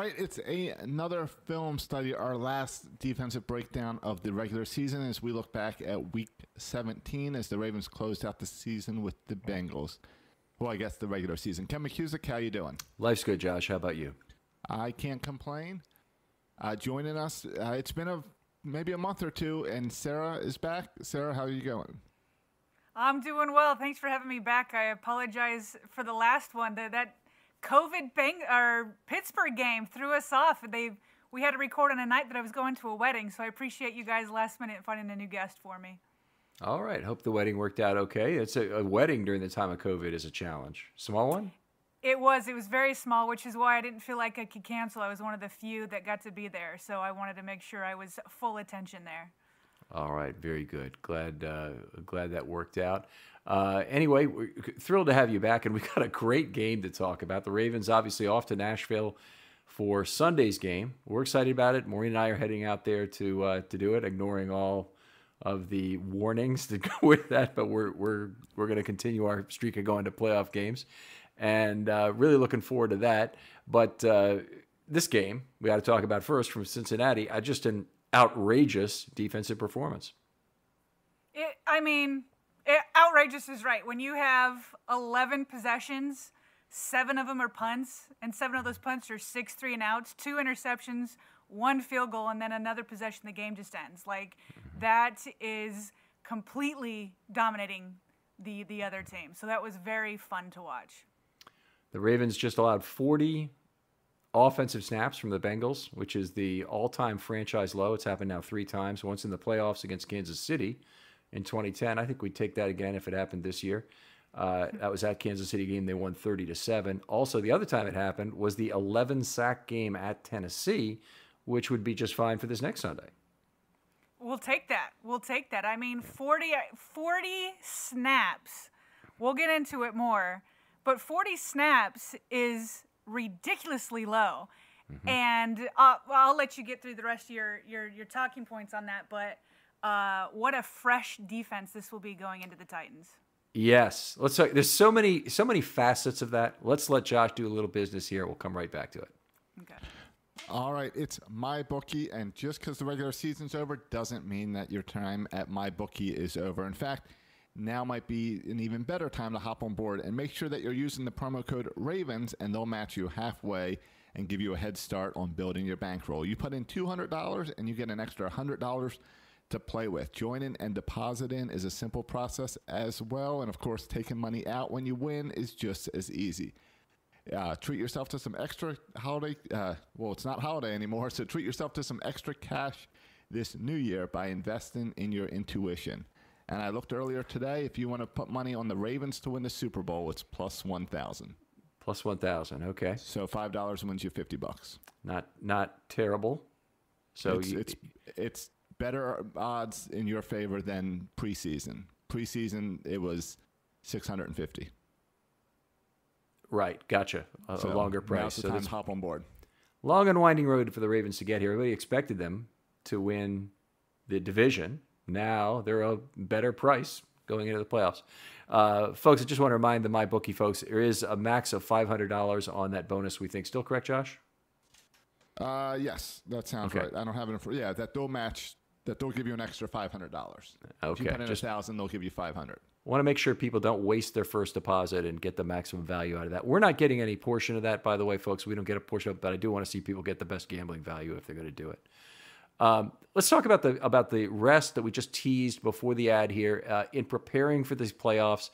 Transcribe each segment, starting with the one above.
right, it's another film study, our last defensive breakdown of the regular season as we look back at Week 17 as the Ravens closed out the season with the Bengals. Well, I guess the regular season. Ken McKusick, how you doing? Life's good, Josh. How about you? I can't complain. Joining us, it's been maybe a month or two, and Sarah is back. Sarah, how are you going? I'm doing well. Thanks for having me back. I apologize for the last one. That COVID Pittsburgh game threw us off. We had to record on a night that I was going to a wedding, so I appreciate you guys last minute finding a new guest for me. All right. Hope the wedding worked out okay. It's a wedding during the time of COVID is a challenge. Small one? It was very small, which is why I didn't feel like I could cancel. I was one of the few that got to be there, so I wanted to make sure I was full attention there. All right. Very good. Glad that worked out. Anyway, we're thrilled to have you back, and we got a great game to talk about. The Ravens obviously off to Nashville for Sunday's game. We're excited about it. Maureen and I are heading out there to do it, ignoring all of the warnings that go with that. But we're going to continue our streak of going to playoff games, and really looking forward to that. But this game we got to talk about first from Cincinnati. Just an outrageous defensive performance. Outrageous is right. When you have 11 possessions, 7 of them are punts, and 7 of those punts are 6-3 and outs, 2 interceptions, 1 field goal, and then another possession, the game just ends. That is completely dominating the other team. So that was very fun to watch. The Ravens just allowed 40 offensive snaps from the Bengals, which is the all-time franchise low. It's happened now 3 times, once in the playoffs against Kansas City in 2010. I think we'd take that again if it happened this year. That was at Kansas City game. They won 30-7. Also, the other time it happened was the 11-sack game at Tennessee, which would be just fine for this next Sunday. We'll take that. 40 snaps. We'll get into it more. But 40 snaps is ridiculously low. Mm-hmm. And I'll let you get through the rest of your talking points on that. But what a fresh defense this will be going into the Titans. Yes. Let's talk. There's so many facets of that. Let's let Josh do a little business here. We'll come right back to it. Okay. All right. It's MyBookie, and just because the regular season's over doesn't mean that your time at MyBookie is over. In fact, now might be an even better time to hop on board and make sure that you're using the promo code RAVENS, and they'll match you halfway and give you a head start on building your bankroll. You put in $200 and you get an extra $100 to play with. Joining and depositing is a simple process as well. And of course, taking money out when you win is just as easy. Treat yourself to some extra holiday. It's not holiday anymore. So treat yourself to some extra cash this new year by investing in your intuition. And I looked earlier today. If you want to put money on the Ravens to win the Super Bowl, it's plus 1,000. Plus 1,000. Okay. So $5 wins you $50. Not terrible. So it's better odds in your favor than preseason. Preseason, it was $650. Right, gotcha. A longer price. Now's the time to hop on board. Long and winding road for the Ravens to get here. Everybody expected them to win the division. Now they're a better price going into the playoffs. Folks, I just want to remind the MyBookie folks, there is a max of $500 on that bonus, we think. Still correct, Josh? Yes, that sounds right. I don't have it. That they'll match. That they'll give you an extra $500. Okay. If you put in $1,000, they'll give you $500. Want to make sure people don't waste their first deposit and get the maximum value out of that. We're not getting any portion of that, by the way, folks. We don't get a portion of it, but I do want to see people get the best gambling value if they're going to do it. Let's talk about the rest that we just teased before the ad here. In preparing for these playoffs,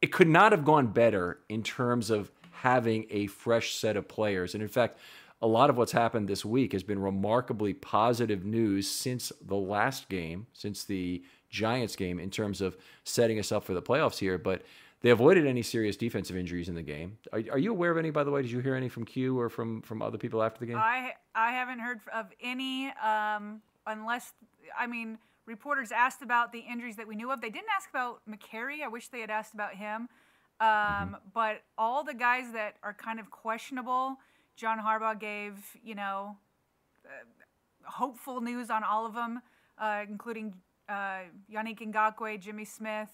it could not have gone better in terms of having a fresh set of players. And in fact, a lot of what's happened this week has been remarkably positive news since the last game, since the Giants game, in terms of setting us up for the playoffs here. But they avoided any serious defensive injuries in the game. Are you aware of any, by the way? Did you hear any from Q or from other people after the game? I haven't heard of any, unless, reporters asked about the injuries that we knew of. They didn't ask about McCary. I wish they had asked about him. But all the guys that are kind of questionable, John Harbaugh gave, hopeful news on all of them, including Yannick Ngakoue, Jimmy Smith,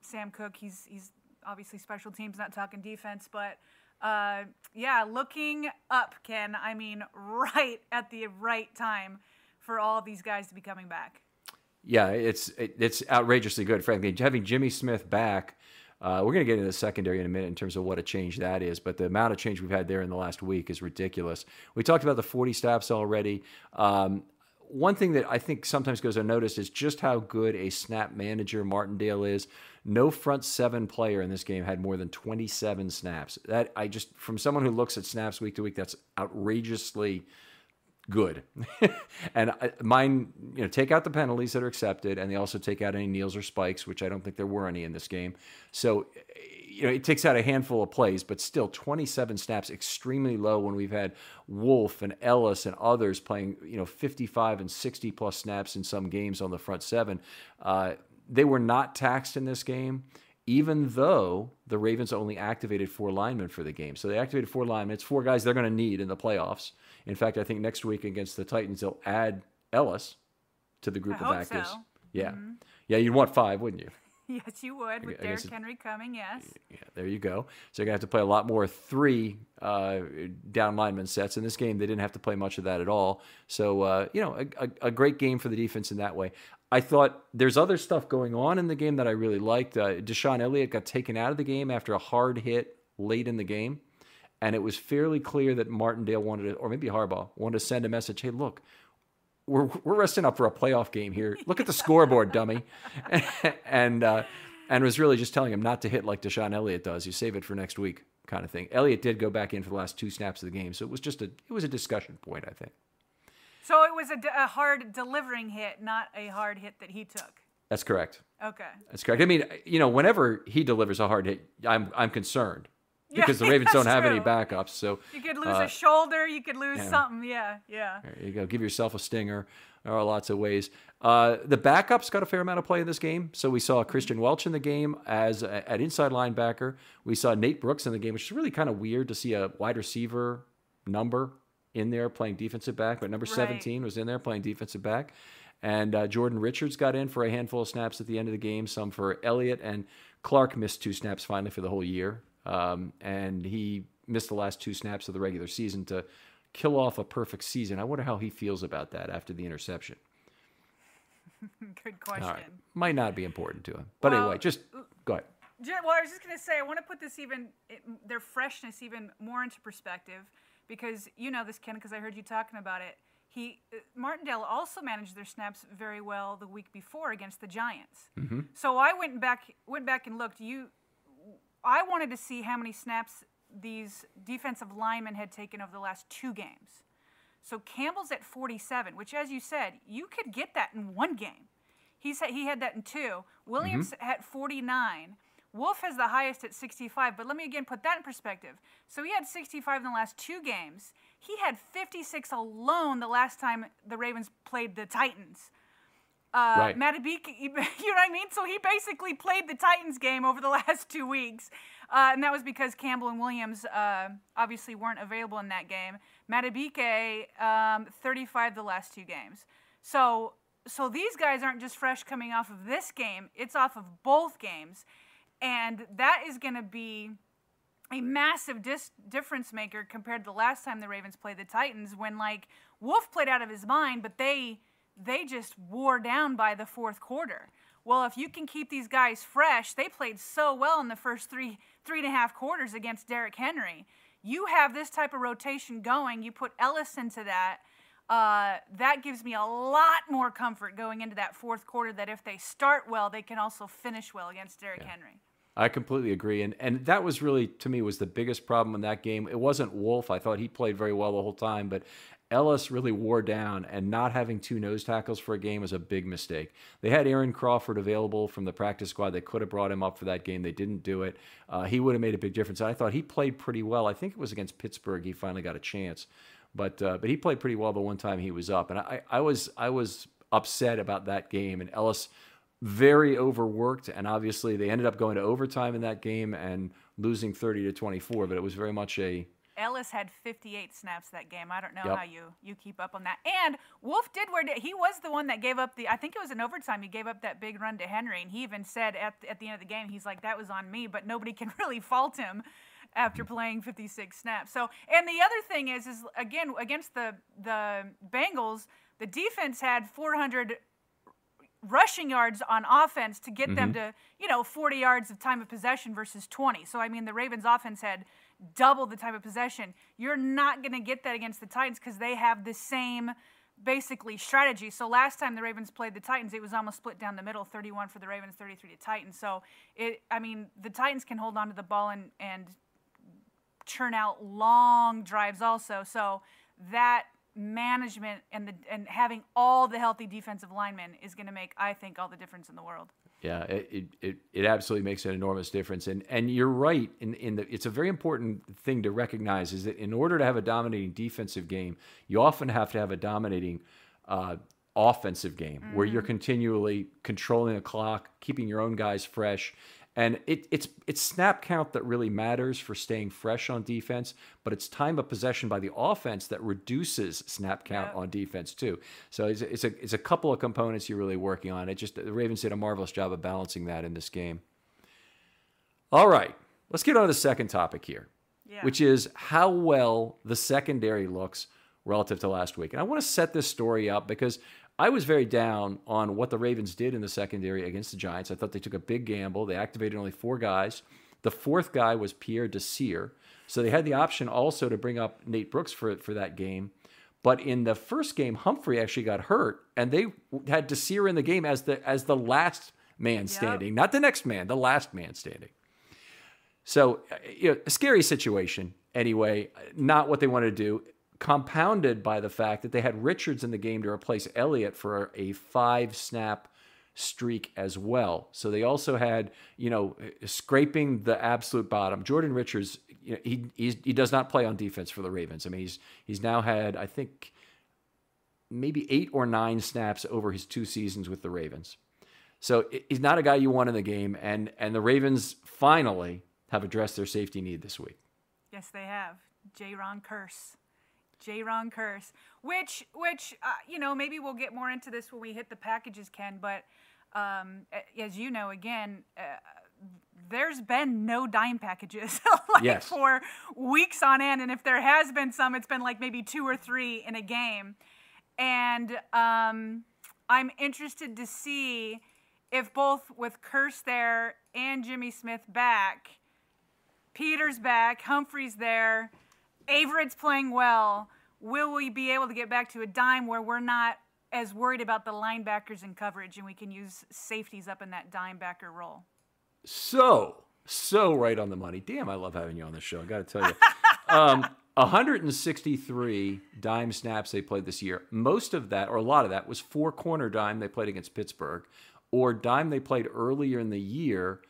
Sam Cook. He's obviously special teams, not talking defense, but looking up, Ken. I mean, right at the right time for all of these guys to be coming back. Yeah, it's outrageously good, frankly. Having Jimmy Smith back, we're going to get into the secondary in a minute in terms of what a change that is, but the amount of change we've had there in the last week is ridiculous. We talked about the 40 snaps already. One thing that I think sometimes goes unnoticed is just how good a snap manager Martindale is. No front seven player in this game had more than 27 snaps. That from someone who looks at snaps week to week, that's outrageously good. And mine, take out the penalties that are accepted, and they also take out any kneels or spikes, which I don't think there were any in this game. So, it takes out a handful of plays, but still 27 snaps, extremely low when we've had Wolf and Ellis and others playing, 55 and 60 plus snaps in some games on the front seven. They were not taxed in this game, even though the Ravens only activated 4 linemen for the game. So they activated 4 linemen. It's 4 guys they're going to need in the playoffs. In fact, I think next week against the Titans, they'll add Ellis to the group of actives. So. Yeah. Mm-hmm. Yeah, you'd want 5, wouldn't you? Yes, you would, with Derrick Henry coming, yes. Yeah, there you go. So you're going to have to play a lot more 3 down lineman sets. In this game, they didn't have to play much of that at all. So, a great game for the defense in that way. I thought there's other stuff going on in the game that I really liked. Deshaun Elliott got taken out of the game after a hard hit late in the game. And it was fairly clear that Martindale wanted to, or maybe Harbaugh, wanted to send a message, hey, look, we're resting up for a playoff game here. Look at the scoreboard, dummy. and was really just telling him not to hit like Deshaun Elliott does. You save it for next week kind of thing. Elliott did go back in for the last 2 snaps of the game. So it was a discussion point, I think. So it was a hard delivering hit, not a hard hit that he took. That's correct. Okay. That's correct. I mean, whenever he delivers a hard hit, I'm concerned. Because the Ravens don't have any backups. So you could lose a shoulder. You could lose something. Yeah. There you go. Give yourself a stinger. There are lots of ways. The backups got a fair amount of play in this game. So we saw Christian Welch in the game at inside linebacker. We saw Nate Brooks in the game, which is really kind of weird to see a wide receiver number in there playing defensive back. But number 17 was in there playing defensive back. And Jordan Richards got in for a handful of snaps at the end of the game, some for Elliott. And Clark missed 2 snaps finally for the whole year. And he missed the last 2 snaps of the regular season to kill off a perfect season. I wonder how he feels about that after the interception. Good question. All right. Might not be important to him. But anyway, just go ahead. Well, I was just going to say, I want to put this their freshness even more into perspective because you know this, Ken, because I heard you talking about it. Martindale also managed their snaps very well the week before against the Giants. Mm-hmm. So I went back and looked. I wanted to see how many snaps these defensive linemen had taken over the last 2 games. So Campbell's at 47, which, as you said, you could get that in 1 game. He had that in 2. Williams at 49. Wolf has the highest at 65, but let me again put that in perspective. So he had 65 in the last 2 games. He had 56 alone the last time the Ravens played the Titans. Right. Matabik, you know what I mean? So he basically played the Titans game over the last 2 weeks. And that was because Campbell and Williams obviously weren't available in that game. Matabike, 35 the last 2 games. So these guys aren't just fresh coming off of this game. It's off of both games. And that is going to be a massive difference maker compared to the last time the Ravens played the Titans when, Wolf played out of his mind, but they just wore down by the 4th quarter. Well, if you can keep these guys fresh, they played so well in the first three and a half quarters against Derrick Henry. You have this type of rotation going. You put Ellis into that. That gives me a lot more comfort going into that 4th quarter that if they start well, they can also finish well against Derrick Henry. I completely agree. And that was really, to me, was the biggest problem in that game. It wasn't Wolf. I thought he played very well the whole time, but Ellis really wore down, and not having 2 nose tackles for a game was a big mistake. They had Aaron Crawford available from the practice squad. They could have brought him up for that game. They didn't do it. He would have made a big difference. I thought he played pretty well. I think it was against Pittsburgh he finally got a chance. But he played pretty well the one time he was up. And I was upset about that game. And Ellis very overworked, and obviously they ended up going to overtime in that game and losing 30-24. But it was very much Ellis had 58 snaps that game. I don't know how you keep up on that. And Wolf he was the one that gave up I think it was in overtime, he gave up that big run to Henry, and he even said at the end of the game, he's like, that was on me, but nobody can really fault him. after playing 56 snaps. So, and the other thing is again, against the Bengals, the defense had 400 rushing yards on offense to get them to, 40 yards of time of possession versus 20. So, I mean, the Ravens offense had double the time of possession. You're not going to get that against the Titans because they have the same basically strategy. So last time the Ravens played the Titans, it was almost split down the middle, 31 for the Ravens, 33 to Titans. So the Titans can hold on to the ball and churn out long drives also. So that management and having all the healthy defensive linemen is going to make, I think, all the difference in the world. Yeah, it absolutely makes an enormous difference. And you're right. It's a very important thing to recognize is that in order to have a dominating defensive game, you often have to have a dominating offensive game where you're continually controlling the clock, keeping your own guys fresh. And it's snap count that really matters for staying fresh on defense, but it's time of possession by the offense that reduces snap count on defense too. So it's a couple of components you're really working on. The Ravens did a marvelous job of balancing that in this game. All right, let's get on to the second topic here, which is how well the secondary looks relative to last week. And I want to set this story up because I was very down on what the Ravens did in the secondary against the Giants. I thought they took a big gamble. They activated only 4 guys. The 4th guy was Pierre Desir. So they had the option also to bring up Nate Brooks for that game. But in the first game, Humphrey actually got hurt, and they had Desir in the game as the last man standing, not the next man, the last man standing. So a scary situation anyway, not what they wanted to do. Compounded by the fact that they had Richards in the game to replace Elliott for a 5-snap streak as well. So they also had, scraping the absolute bottom. Jordan Richards, he does not play on defense for the Ravens. I mean, he's now had, I think, maybe 8 or 9 snaps over his 2 seasons with the Ravens. So he's not a guy you want in the game. And the Ravens finally have addressed their safety need this week. Yes, they have. J-Ron Curse, which maybe we'll get more into this when we hit the packages, Ken. But as you know, again, there's been no dime packages for weeks on end. And if there has been some, it's been like maybe 2 or 3 in a game. And I'm interested to see if both with Curse there and Jimmy Smith back, Peters back, Humphrey's there, Averett's playing well, will we be able to get back to a dime where we're not as worried about the linebackers in coverage and we can use safeties up in that dime backer role? So right on the money. Damn, I love having you on the show. I got to tell you. 163 dime snaps they played this year. Most of that, or a lot of that, was 4-corner dime they played against Pittsburgh, or dime they played earlier in the year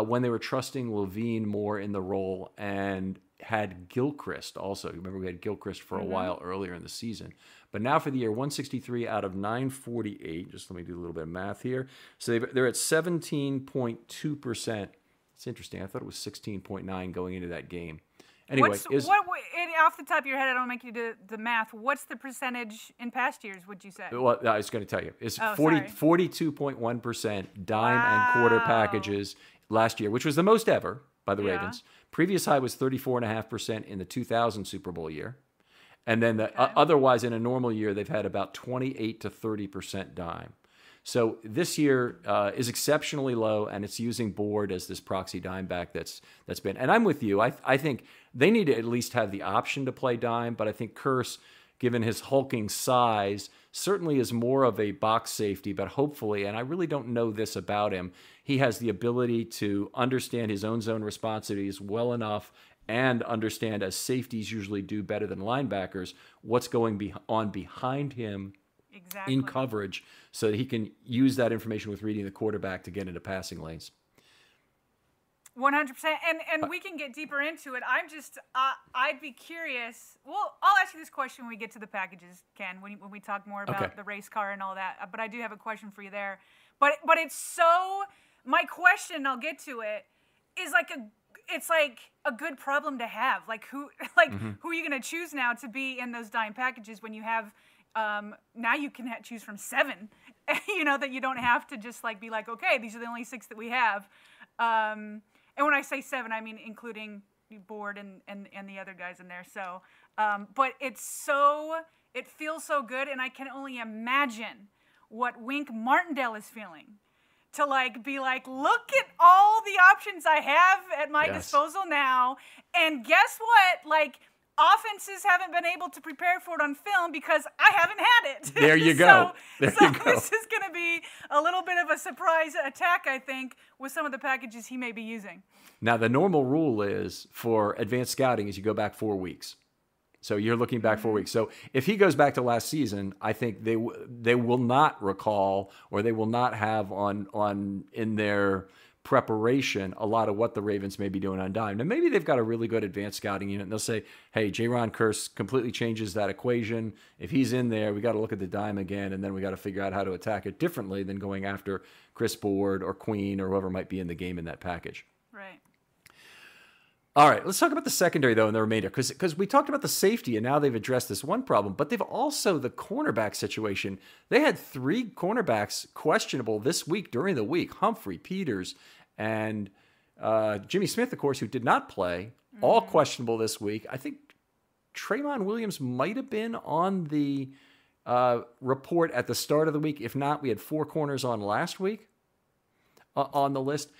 when they were trusting Levine more in the role and had Gilchrist also. Remember, we had Gilchrist for a while earlier in the season. But now for the year, 163 out of 948. Just let me do a little bit of math here. So they're at 17.2%. It's interesting. I thought it was 16.9 going into that game. Anyway, off the top of your head, I don't make you do the math. What's the percentage in past years, would you say? Well, I was going to tell you. It's 42.1% dime and quarter packages last year, which was the most ever by the Ravens. Previous high was 34.5% in the 2000 Super Bowl year. And then otherwise, in a normal year, they've had about 28 to 30% dime. So this year is exceptionally low, and it's using board as this proxy dime back that's been. And I'm with you. I think they need to at least have the option to play dime, but I think Curse, given his hulking size, certainly is more of a box safety, but hopefully, and I really don't know this about him, he has the ability to understand his own zone responsibilities well enough and understand, as safeties usually do better than linebackers, what's going on behind him in coverage so that he can use that information with reading the quarterback to get into passing lanes. 100%. And we can get deeper into it. I'd be curious. Well, I'll ask you this question when we get to the packages, Ken, when we talk more about the race car and all that. But I do have a question for you there. But it's so, my question, I'll get to it, is it's like a good problem to have. Like who are you going to choose now to be in those dime packages when you have, now you can choose from 7, that you don't have to just be like, okay, these are the only 6 that we have. And when I say 7, I mean including board and the other guys in there. So, but it feels so good, and I can only imagine what Wink Martindale is feeling to be like, look at all the options I have at my disposal now, and guess what? Offenses haven't been able to prepare for it on film because I haven't had it. There you go. So this is going to be a little bit of a surprise attack, I think, with some of the packages he may be using. Now, the normal rule is for advanced scouting is you go back 4 weeks. So you're looking back 4 weeks. So if he goes back to last season, I think they will not recall, or they will not have on in their preparation a lot of what the Ravens may be doing on dime. Now, maybe they've got a really good advanced scouting unit, and they'll say, hey, Jaron Kearse completely changes that equation. If he's in there, we got to look at the dime again, and then we got to figure out how to attack it differently than going after Chris Board or Queen or whoever might be in the game in that package. Right. All right, let's talk about the secondary, though, in the remainder, because we talked about the safety, and now they've addressed this one problem, but they've also, the cornerback situation, they had 3 cornerbacks questionable this week during the week, Humphrey, Peters, and Jimmy Smith, of course, who did not play, all questionable this week. I think Traymon Williams might have been on the report at the start of the week. If not, we had 4 corners on last week on the list.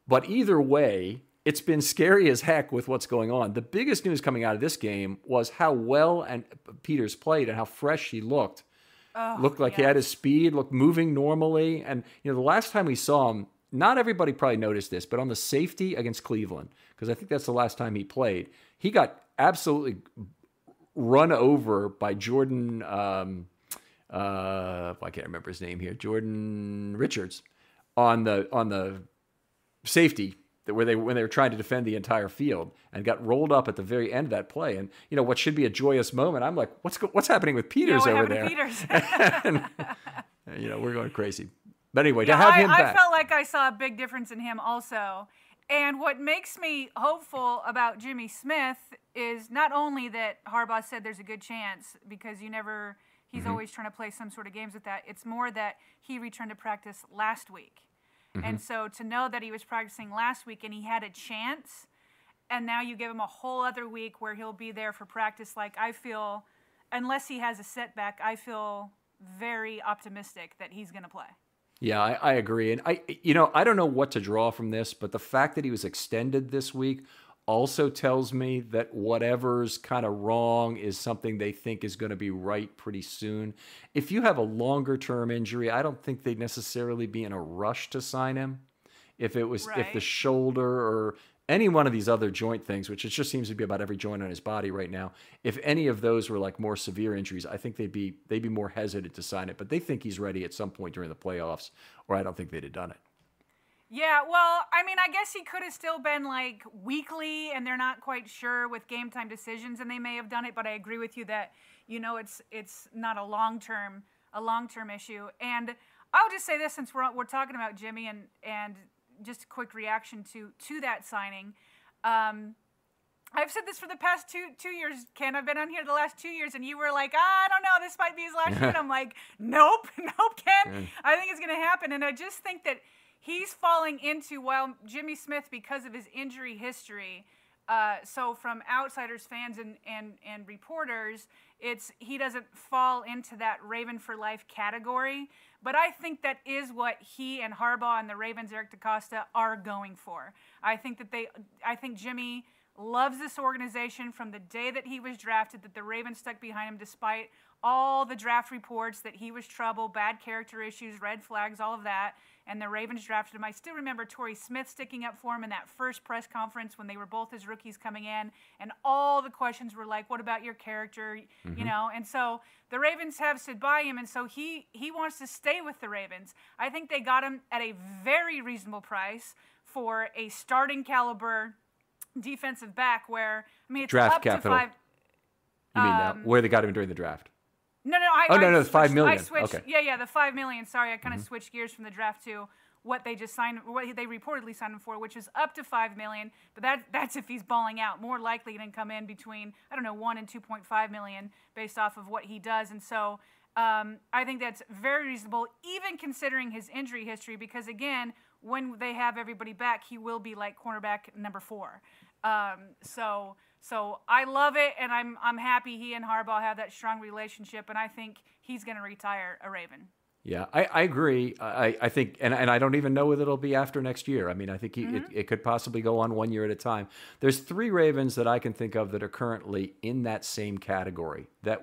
But either way, it's been scary as heck with what's going on. The biggest news coming out of this game was how well and Peters played and how fresh he looked. Looked like he had his speed, looked moving normally. And, the last time we saw him, not everybody probably noticed this, but on the safety against Cleveland, because I think that's the last time he played, he got absolutely run over by Jordan, I can't remember his name here, Jordan Richards, on the safety, when they were trying to defend the entire field, and got rolled up at the very end of that play. And, what should be a joyous moment, I'm like, what's happening with Peters over there? Peters? And, we're going crazy. But anyway, to have him back. I felt like I saw a big difference in him also. And what makes me hopeful about Jimmy Smith is not only that Harbaugh said there's a good chance, because he's always trying to play some sort of games with that. It's more that he returned to practice last week. And so to know that he was practicing last week and he had a chance, and now you give him a whole other week where he'll be there for practice, I feel, unless he has a setback, I feel very optimistic that he's going to play. Yeah, I agree. And I don't know what to draw from this, but the fact that he was extended this week also tells me that whatever's kind of wrong is something they think is going to be right pretty soon. If you have a longer-term injury, I don't think they'd necessarily be in a rush to sign him. If the shoulder or any one of these other joint things, which it just seems to be about every joint on his body right now, if any of those were more severe injuries, I think they'd be more hesitant to sign it. But they think he's ready at some point during the playoffs, or I don't think they'd have done it. Yeah, well, I guess he could have still been weekly, and they're not quite sure with game time decisions, and they may have done it. But I agree with you that it's not a long term issue. And I'll just say this, since we're talking about Jimmy, and just a quick reaction to that signing. I've said this for the past two years, Ken. I've been on here the last 2 years, and you were like, I don't know, this might be his last year. And I'm like, nope, Ken. I think it's going to happen. And I just think that he's falling into, Jimmy Smith, because of his injury history, so from outsiders, fans, and reporters, he doesn't fall into that Raven for life category. But I think that is what he and Harbaugh and the Ravens, Eric DeCosta, are going for. I think Jimmy loves this organization from the day that he was drafted, that the Ravens stuck behind him despite all the draft reports that he was trouble, bad character issues, red flags, all of that. And the Ravens drafted him. I still remember Torrey Smith sticking up for him in that first press conference when they were both his rookies coming in. And all the questions were like, what about your character? And so the Ravens have stood by him. And so he wants to stay with the Ravens. I think they got him at a very reasonable price for a starting caliber defensive back where, it's draft up capital. to 5. You mean now, where they got him during the draft? No. The $5 million. I switched, okay. Yeah, the $5 million. Sorry, I kind of switched gears from the draft to what they just signed, what they reportedly signed him for, which is up to $5 million. But that's if he's balling out. More likely going to come in between, $1 and $2.5 million based off of what he does. And so I think that's very reasonable, even considering his injury history, because again, when they have everybody back, he will be like cornerback number 4. So I love it, and I'm happy he and Harbaugh have that strong relationship, and I think he's going to retire a Raven. Yeah, I agree. I think, and I don't even know whether it'll be after next year. I mean, I think it could possibly go on 1 year at a time. There's 3 Ravens that I can think of that are currently in that same category that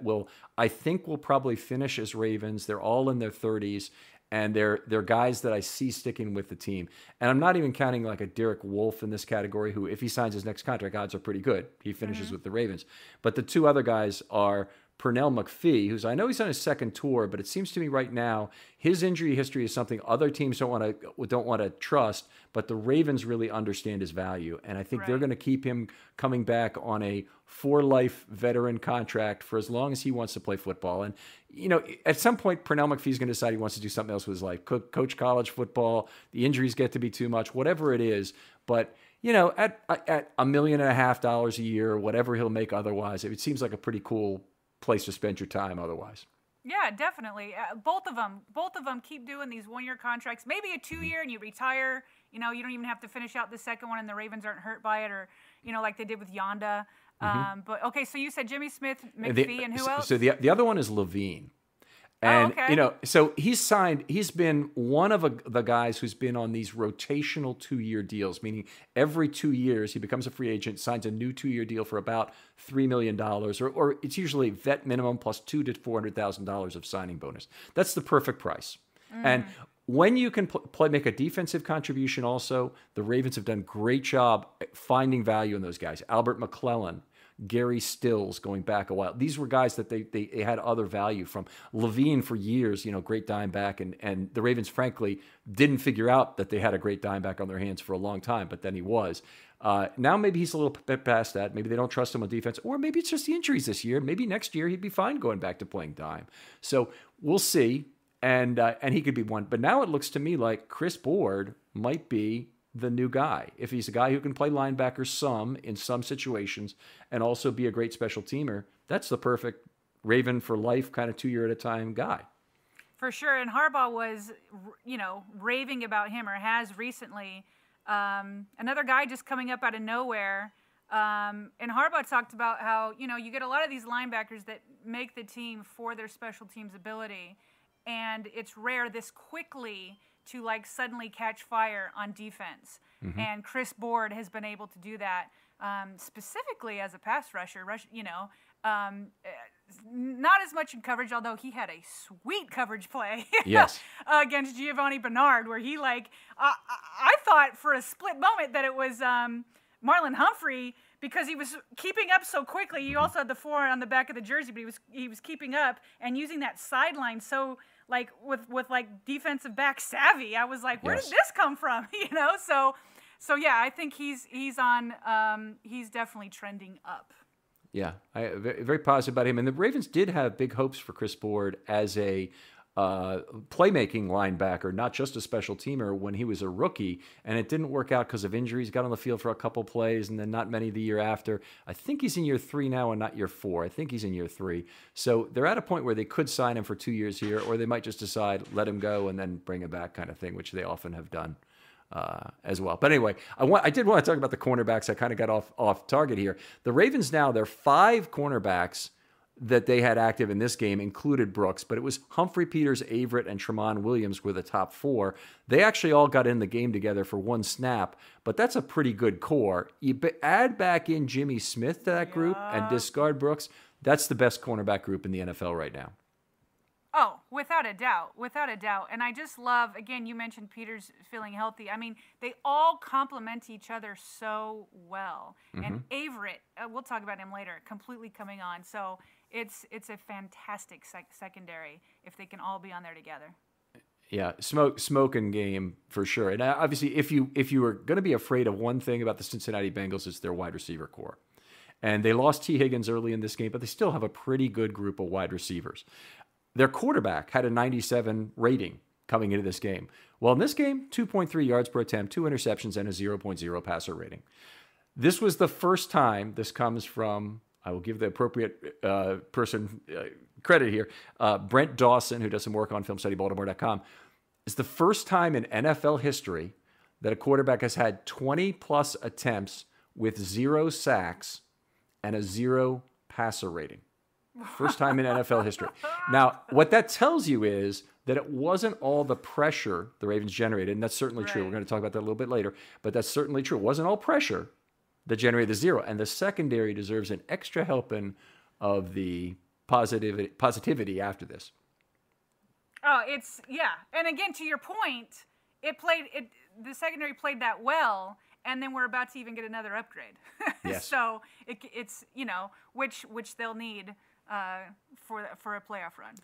I think will probably finish as Ravens. They're all in their 30s, and they're guys that I see sticking with the team. And I'm not even counting like a Derek Wolfe in this category, who, if he signs his next contract, odds are pretty good he finishes with the Ravens. But the 2 other guys are Pernell McPhee, who's, I know he's on his second tour, but it seems to me right now his injury history is something other teams don't want to trust, but the Ravens really understand his value, and I think they're going to keep him coming back on a for-life veteran contract for as long as he wants to play football. And at some point, Pernell McPhee is going to decide he wants to do something else with his life, coach college football. The injuries get to be too much, whatever it is, but. At $1.5 million a year, or whatever he'll make otherwise, it seems like a pretty cool place to spend your time otherwise. Yeah, definitely. Both of them keep doing these 1-year contracts, maybe a 2-year, and you retire. You don't even have to finish out the second one, and the Ravens aren't hurt by it, or like they did with Yonda. But okay, so you said Jimmy Smith, McPhee, and who else? So the other one is Levine. And, so he's been one of the guys who's been on these rotational 2-year deals, meaning every 2 years he becomes a free agent, signs a new 2-year deal for about $3 million, or it's usually vet minimum plus $200,000 to $400,000 of signing bonus. That's the perfect price. And when you can make a defensive contribution also, the Ravens have done a great job finding value in those guys. Albert McClellan, Gary Stills, going back a while. These were guys that they had other value from. Levine for years, great dime back, and the Ravens, frankly, didn't figure out that they had a great dime back on their hands for a long time, but then he was. Now maybe he's a little bit past that. Maybe they don't trust him on defense, or maybe it's just the injuries this year. Maybe next year he'd be fine going back to playing dime. So we'll see, and he could be one. But now it looks to me like Chris Board might be the new guy. If he's a guy who can play linebacker in some situations and also be a great special teamer, that's the perfect Raven for life kind of 2-year at a time guy. For sure. And Harbaugh was, raving about him, or has recently. Another guy just coming up out of nowhere. And Harbaugh talked about how, you get a lot of these linebackers that make the team for their special teams ability. And it's rare this quickly to suddenly catch fire on defense. And Chris Board has been able to do that, specifically as a pass rusher. Not as much in coverage, although he had a sweet coverage play against Giovanni Bernard, where he I thought for a split moment that it was Marlon Humphrey, because he was keeping up so quickly. You also had the 4 on the back of the jersey, but he was keeping up and using that sideline so with defensive back savvy. I was like, where did this come from? So yeah, I think he's definitely trending up. Yeah, very positive about him. And the Ravens did have big hopes for Chris Board as a playmaking linebacker, not just a special teamer, when he was a rookie, and it didn't work out because of injuries. Got on the field for a couple plays, and then not many the year after. I think he's in year 3 now and not year 4. I think he's in year 3. So they're at a point where they could sign him for 2 years here, or they might just decide, let him go and then bring him back kind of thing, which they often have done as well. But anyway, I did want to talk about the cornerbacks. I kind of got off target here. The Ravens now, they're 5 cornerbacks that they had active in this game included Brooks, but it was Humphrey, Peters, Averett, and Tramon Williams were the top 4. They actually all got in the game together for 1 snap, but that's a pretty good core. You add back in Jimmy Smith to that group and discard Brooks, that's the best cornerback group in the NFL right now. Oh, without a doubt. And I just love, again, you mentioned Peters feeling healthy. I mean, they all complement each other so well. And Averett, we'll talk about him later, completely coming on. So it's a fantastic secondary if they can all be on there together. Yeah, smoking game for sure. And obviously, if you were going to be afraid of one thing about the Cincinnati Bengals, it's their wide receiver core. And they lost T. Higgins early in this game, but they still have a pretty good group of wide receivers. Their quarterback had a 97 rating coming into this game. Well, in this game, 2.3 yards per attempt, 2 interceptions, and a 0.0 passer rating. This was the first time, this comes from, I will give the appropriate person credit here, Brent Dawson, who does some work on FilmStudyBaltimore.com. It's the first time in NFL history that a quarterback has had 20-plus attempts with 0 sacks and a 0 passer rating. First time in NFL history. Now, what that tells you is that it wasn't all the pressure the Ravens generated, and that's certainly true. We're going to talk about that a little bit later, but that's certainly true. It wasn't all pressure that generated the 0, and the secondary deserves an extra helping of the positivity after this. Oh, and again, to your point, the secondary played that well, and then we're about to even get another upgrade. Yes. So it's which they'll need for a playoff run.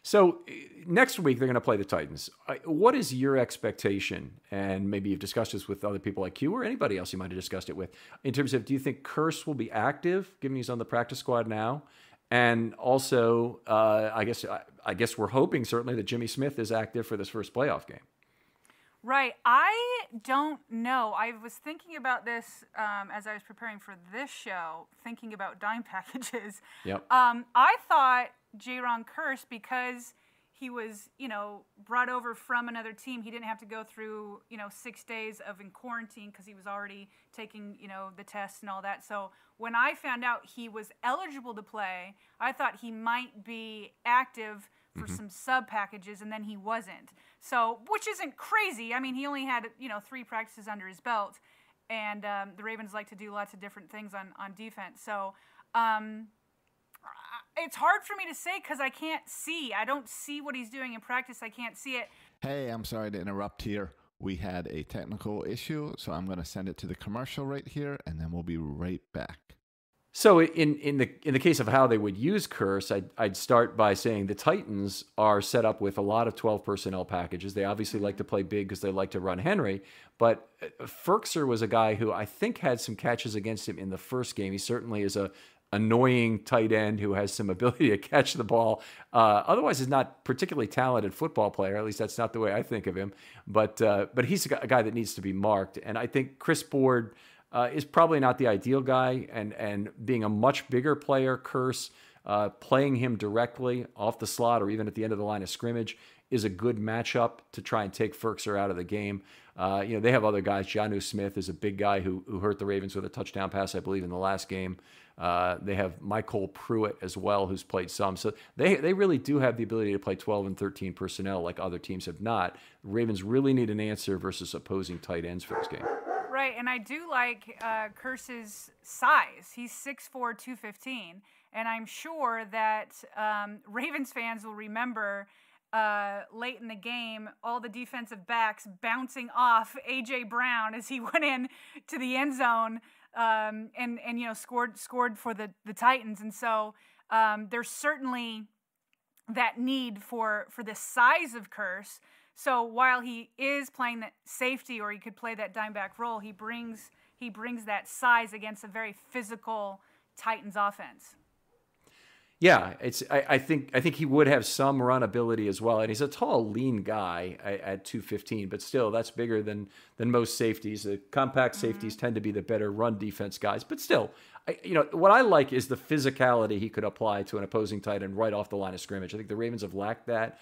So next week they're going to play the Titans. What is your expectation? And maybe you've discussed this with other people like you or anybody else you might have discussed it with, in terms of, do you think Kearse will be active, given he's on the practice squad now? And also, I guess we're hoping certainly that Jimmy Smith is active for this first playoff game. Right. I don't know. I was thinking about this as I was preparing for this show, thinking about dime packages. Yep. I thought Jaron Kearse, because he was, brought over from another team, he didn't have to go through, 6 days in quarantine because he was already taking, the tests and all that. So when I found out he was eligible to play, I thought he might be active for some sub packages, and then he wasn't. So, which isn't crazy. I mean, he only had, 3 practices under his belt, and the Ravens like to do lots of different things on defense. So, it's hard for me to say because I can't see. I don't see what he's doing in practice. I can't see it. Hey, I'm sorry to interrupt here. We had a technical issue, so I'm going to send it to the commercial right here, and then we'll be right back. So in the case of how they would use Kearse, I'd start by saying the Titans are set up with a lot of 12 personnel packages. They obviously like to play big because they like to run Henry, but Firkser was a guy who I think had some catches against him in the first game. He certainly is a annoying tight end who has some ability to catch the ball. Otherwise, is not particularly talented football player. At least that's not the way I think of him. But he's a guy that needs to be marked. And I think Chris Board is probably not the ideal guy. And being a much bigger player, Kearse, playing him directly off the slot or even at the end of the line of scrimmage is a good matchup to try and take Firkser out of the game. They have other guys. Jonnu Smith is a big guy who hurt the Ravens with a touchdown pass, I believe, in the last game. They have Michael Pruitt as well, who's played some. So they really do have the ability to play 12 and 13 personnel like other teams have not. The Ravens really need an answer versus opposing tight ends for this game. Right, and I do like Kearse's size. He's 6'4", 215, and I'm sure that Ravens fans will remember late in the game, all the defensive backs bouncing off A.J. Brown as he went in to the end zone and scored for the Titans. And so there's certainly that need for the size of Kearse. So while he is playing that safety, or he could play that dime back role, he brings that size against a very physical Titans offense. Yeah, I think he would have some run ability as well, and he's a tall, lean guy at 215, but still, that's bigger than most safeties. The compact safeties tend to be the better run defense guys, but still, what I like is the physicality he could apply to an opposing tight end right off the line of scrimmage. I think the Ravens have lacked that.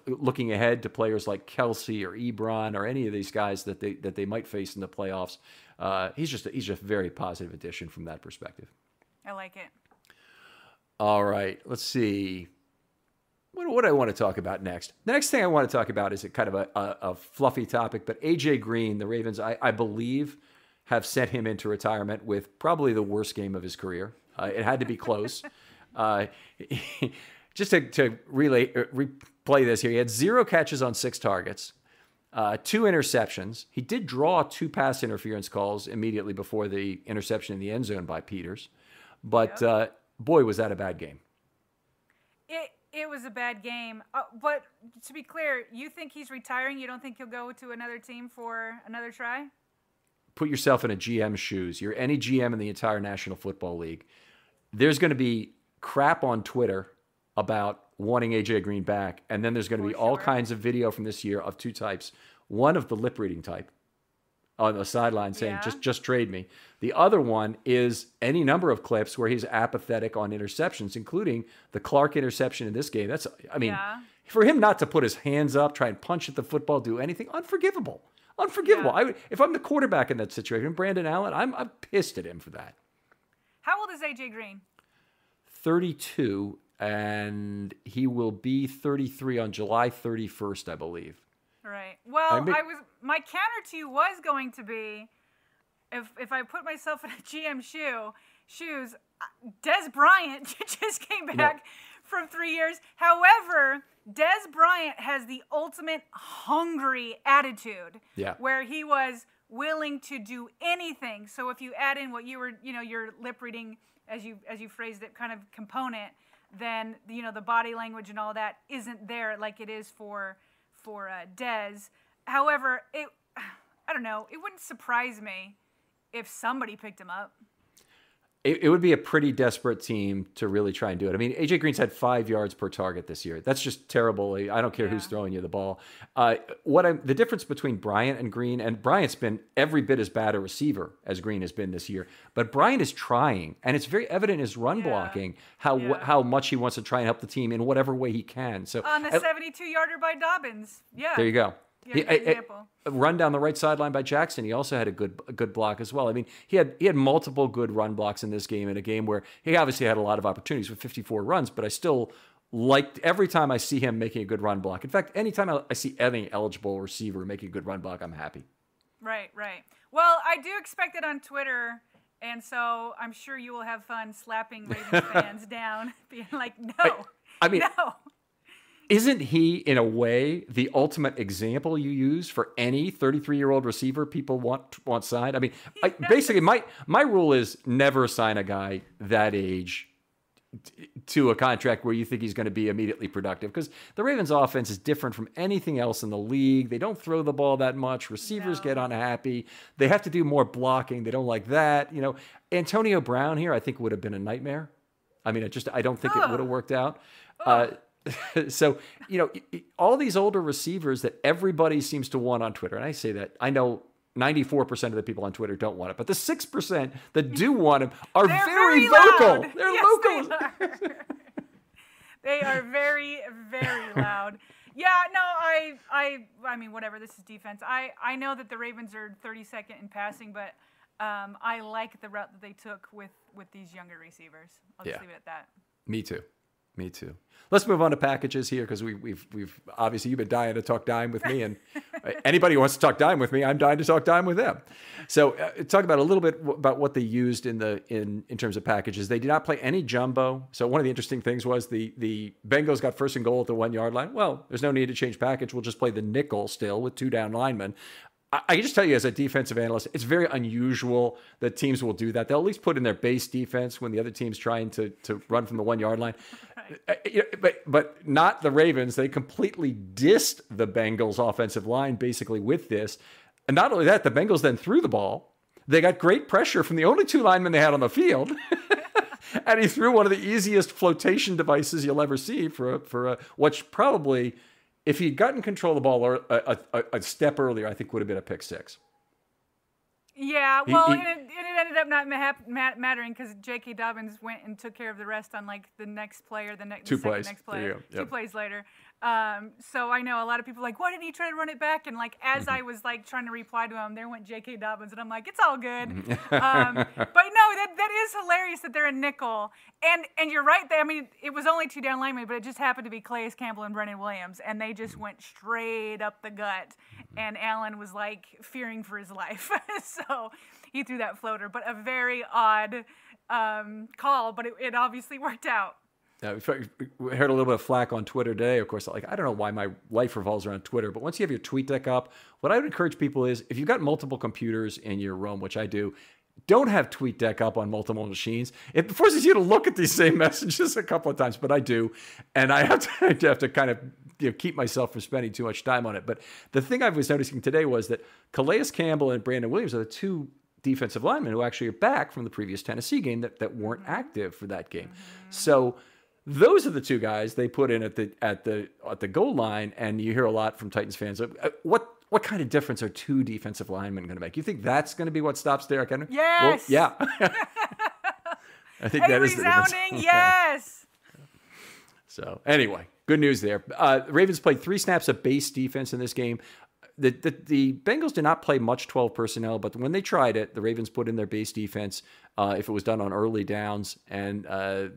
Looking ahead to players like Kelsey or Ebron or any of these guys that they might face in the playoffs, he's just a very positive addition from that perspective. I like it. All right, let's see. What do I want to talk about next? The next thing I want to talk about is a kind of a fluffy topic, but A.J. Green, the Ravens, I believe, have sent him into retirement with probably the worst game of his career. It had to be close. Just to replay this here, he had 0 catches on 6 targets, 2 interceptions. He did draw 2 pass interference calls immediately before the interception in the end zone by Peters, but... boy, was that a bad game. It was a bad game. But to be clear, you think he's retiring? You don't think he'll go to another team for another try? Put yourself in a GM's shoes. You're any GM in the entire National Football League. There's going to be crap on Twitter about wanting A.J. Green back, and then there's going to be all kinds of video from this year of 2 types. One of the lip-reading type on the sideline saying, just trade me. The other one is any number of clips where he's apathetic on interceptions, including the Clark interception in this game. For him not to put his hands up, try and punch at the football, do anything, unforgivable. Unforgivable. Yeah. If I'm the quarterback in that situation, Brandon Allen, I'm pissed at him for that. How old is AJ Green? 32, and he will be 33 on July 31st, I believe. Right. Well, my counter to you was going to be, if I put myself in a GM shoes, Des Bryant just came back from 3 years. However, Des Bryant has the ultimate hungry attitude, where he was willing to do anything. So if you add in what you were, your lip reading, as you phrased it, kind of component, then the body language and all that isn't there like it is for Des. However, I don't know. It wouldn't surprise me if somebody picked him up. It would be a pretty desperate team to really try and do it. I mean, AJ Green's had 5 yards per target this year. That's just terrible. I don't care who's throwing you the ball. The difference between Bryant and Green, and Bryant's been every bit as bad a receiver as Green has been this year, but Bryant is trying, and it's very evident in his run blocking how much he wants to try and help the team in whatever way he can. So on the 72-yarder by Dobbins, there you go. Example. A run down the right sideline by Jackson. He also had a good block as well. I mean, he had multiple good run blocks in this game, in a game where he obviously had a lot of opportunities with 54 runs, but I still liked every time I see him making a good run block. In fact, anytime I see any eligible receiver making a good run block, I'm happy. Right. Well, I do expect it on Twitter, and so I'm sure you will have fun slapping Ravens fans down, being like, no. Isn't he, in a way, the ultimate example you use for any 33-year-old receiver people want signed? I mean, basically, my rule is never sign a guy that age to a contract where you think he's going to be immediately productive, because the Ravens' offense is different from anything else in the league. They don't throw the ball that much. Receivers get unhappy. They have to do more blocking. They don't like that. Antonio Brown here, I think, would have been a nightmare. I mean, I don't think it would have worked out. So, all these older receivers that everybody seems to want on Twitter, and I say that, I know 94% of the people on Twitter don't want it, but the 6% that do want him are very vocal. Loud. They're yes, vocal. They are very, very loud. Yeah, no, I mean, whatever, this is defense. I know that the Ravens are 32nd in passing, but I like the route that they took with these younger receivers. I'll just leave it at that. Me too. Let's move on to packages here, because we've obviously, you've been dying to talk dime with me, and anybody who wants to talk dime with me, I'm dying to talk dime with them. So talk about a little bit about what they used in terms of packages. They did not play any jumbo. So one of the interesting things was the Bengals got 1st and goal at the 1 yard line. Well, there's no need to change package. We'll just play the nickel still with 2 down linemen. I can just tell you, as a defensive analyst, it's very unusual that teams will do that. They'll at least put in their base defense when the other team's trying to run from the 1 yard line. Right. But not the Ravens. They completely dissed the Bengals offensive line basically with this. And not only that, the Bengals then threw the ball. They got great pressure from the only 2 linemen they had on the field. And he threw one of the easiest flotation devices you'll ever see for which probably, if he'd gotten control of the ball or a step earlier, I think would have been a pick 6. Yeah, well, it ended up not mattering because J.K. Dobbins went and took care of the rest on like the next play or the next play. Yep. 2 plays later. So I know a lot of people are like, why didn't he try to run it back? And like as I was like trying to reply to him, there went J.K. Dobbins, and I'm like, it's all good. But no, that is hilarious that they're a nickel. And you're right. I mean, it was only 2 down linemen, but it just happened to be Calais Campbell and Brennan Williams, and they just went straight up the gut. And Allen was like fearing for his life, so he threw that floater. But a very odd call, but it obviously worked out. We heard a little bit of flack on Twitter today. Of course, I don't know why my life revolves around Twitter, but once you have your tweet deck up, what I would encourage people is, if you've got multiple computers in your room, which I do, don't have TweetDeck up on multiple machines. It forces you to look at these same messages a couple of times, but I do. And I have to kind of keep myself from spending too much time on it. But the thing I was noticing today was that Calais Campbell and Brandon Williams are the 2 defensive linemen who actually are back from the previous Tennessee game that weren't active for that game. So those are the 2 guys they put in at the goal line, and you hear a lot from Titans fans. What kind of difference are 2 defensive linemen going to make? You think that's going to be what stops Derrick Henry? Yes. Well, yeah. I think that is the difference. Yes. So anyway, good news there. The Ravens played 3 snaps of base defense in this game. the Bengals did not play much 12 personnel, but when they tried it, the Ravens put in their base defense if it was done on early downs, and I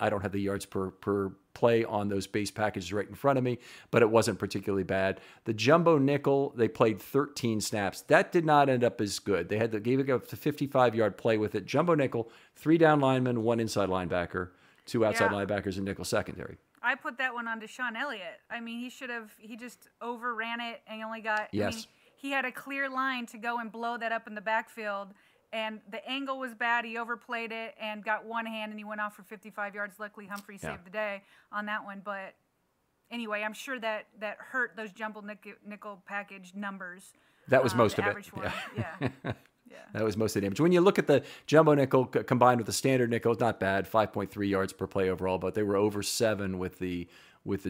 don't have the yards per play on those base packages right in front of me, but it wasn't particularly bad. The jumbo nickel, they played 13 snaps. That did not end up as good. They gave it up to 55-yard play with it. Jumbo nickel, 3 down linemen, 1 inside linebacker, 2 outside linebackers, and nickel secondary. I put that one on Deshaun Elliott. I mean, he just overran it and only got, yes. I mean, he had a clear line to go and blow that up in the backfield, and the angle was bad. He overplayed it and got one hand, and he went off for 55 yards. Luckily, Humphrey saved the day on that one. But anyway, I'm sure that hurt those jumbo nickel package numbers. That was most of it. Yeah. That was most of the damage. When you look at the jumbo nickel combined with the standard nickel, it's not bad, 5.3 yards per play overall, but they were over 7 with the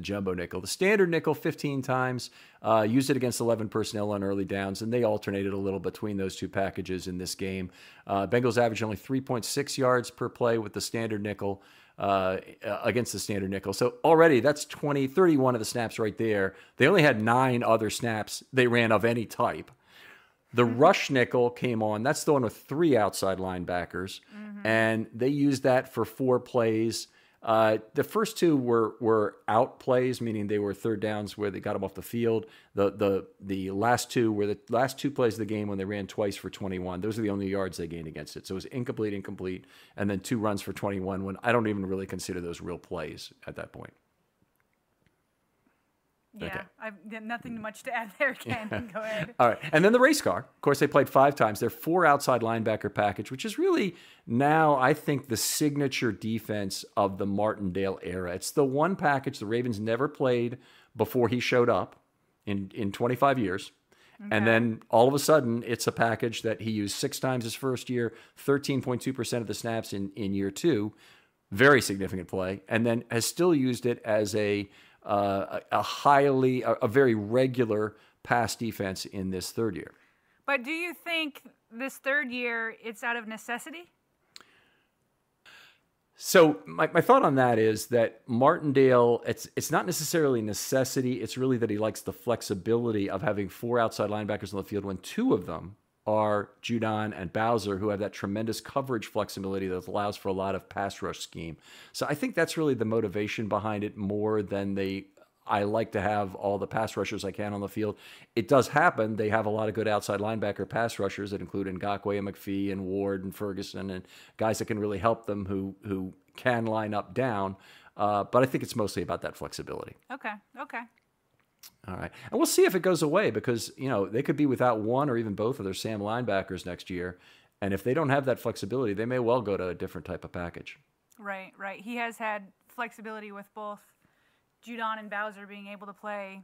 jumbo nickel. The standard nickel 15 times, used it against 11 personnel on early downs, and they alternated a little between those two packages in this game. Bengals averaged only 3.6 yards per play with the standard nickel against the standard nickel. So already that's 31 of the snaps right there. They only had 9 other snaps they ran of any type. The rush nickel came on. That's the one with 3 outside linebackers, and they used that for 4 plays. The first 2 were out plays, meaning they were third downs where they got them off the field. The last 2 were the last 2 plays of the game when they ran twice for 21. Those are the only yards they gained against it. So it was incomplete, and then 2 runs for 21. When I don't even really consider those real plays at that point. Yeah, okay. I've got nothing much to add there, Ken. Go ahead. All right. And then the race car. Of course, they played 5 times. They're 4 outside linebacker package, which is really now, I think, the signature defense of the Martindale era. It's the one package the Ravens never played before he showed up in 25 years. Okay. And then all of a sudden, it's a package that he used 6 times his first year, 13.2% of the snaps in year 2. Very significant play. And then has still used it as a very regular pass defense in this third year. But do you think this third year it's out of necessity? So my thought on that is that Martindale, it's not necessarily necessity. It's really that he likes the flexibility of having 4 outside linebackers on the field when 2 of them are Judon and Bowser, who have that tremendous coverage flexibility that allows for a lot of pass rush scheme. So I think that's really the motivation behind it more than I like to have all the pass rushers I can on the field. It does happen. They have a lot of good outside linebacker pass rushers that include Ngakoue and McPhee and Ward and Ferguson and guys that can really help them who can line up down. But I think it's mostly about that flexibility. Okay. All right. And we'll see if it goes away because, they could be without one or even both of their Sam linebackers next year. And if they don't have that flexibility, they may well go to a different type of package. Right. He has had flexibility with both Judon and Bowser being able to play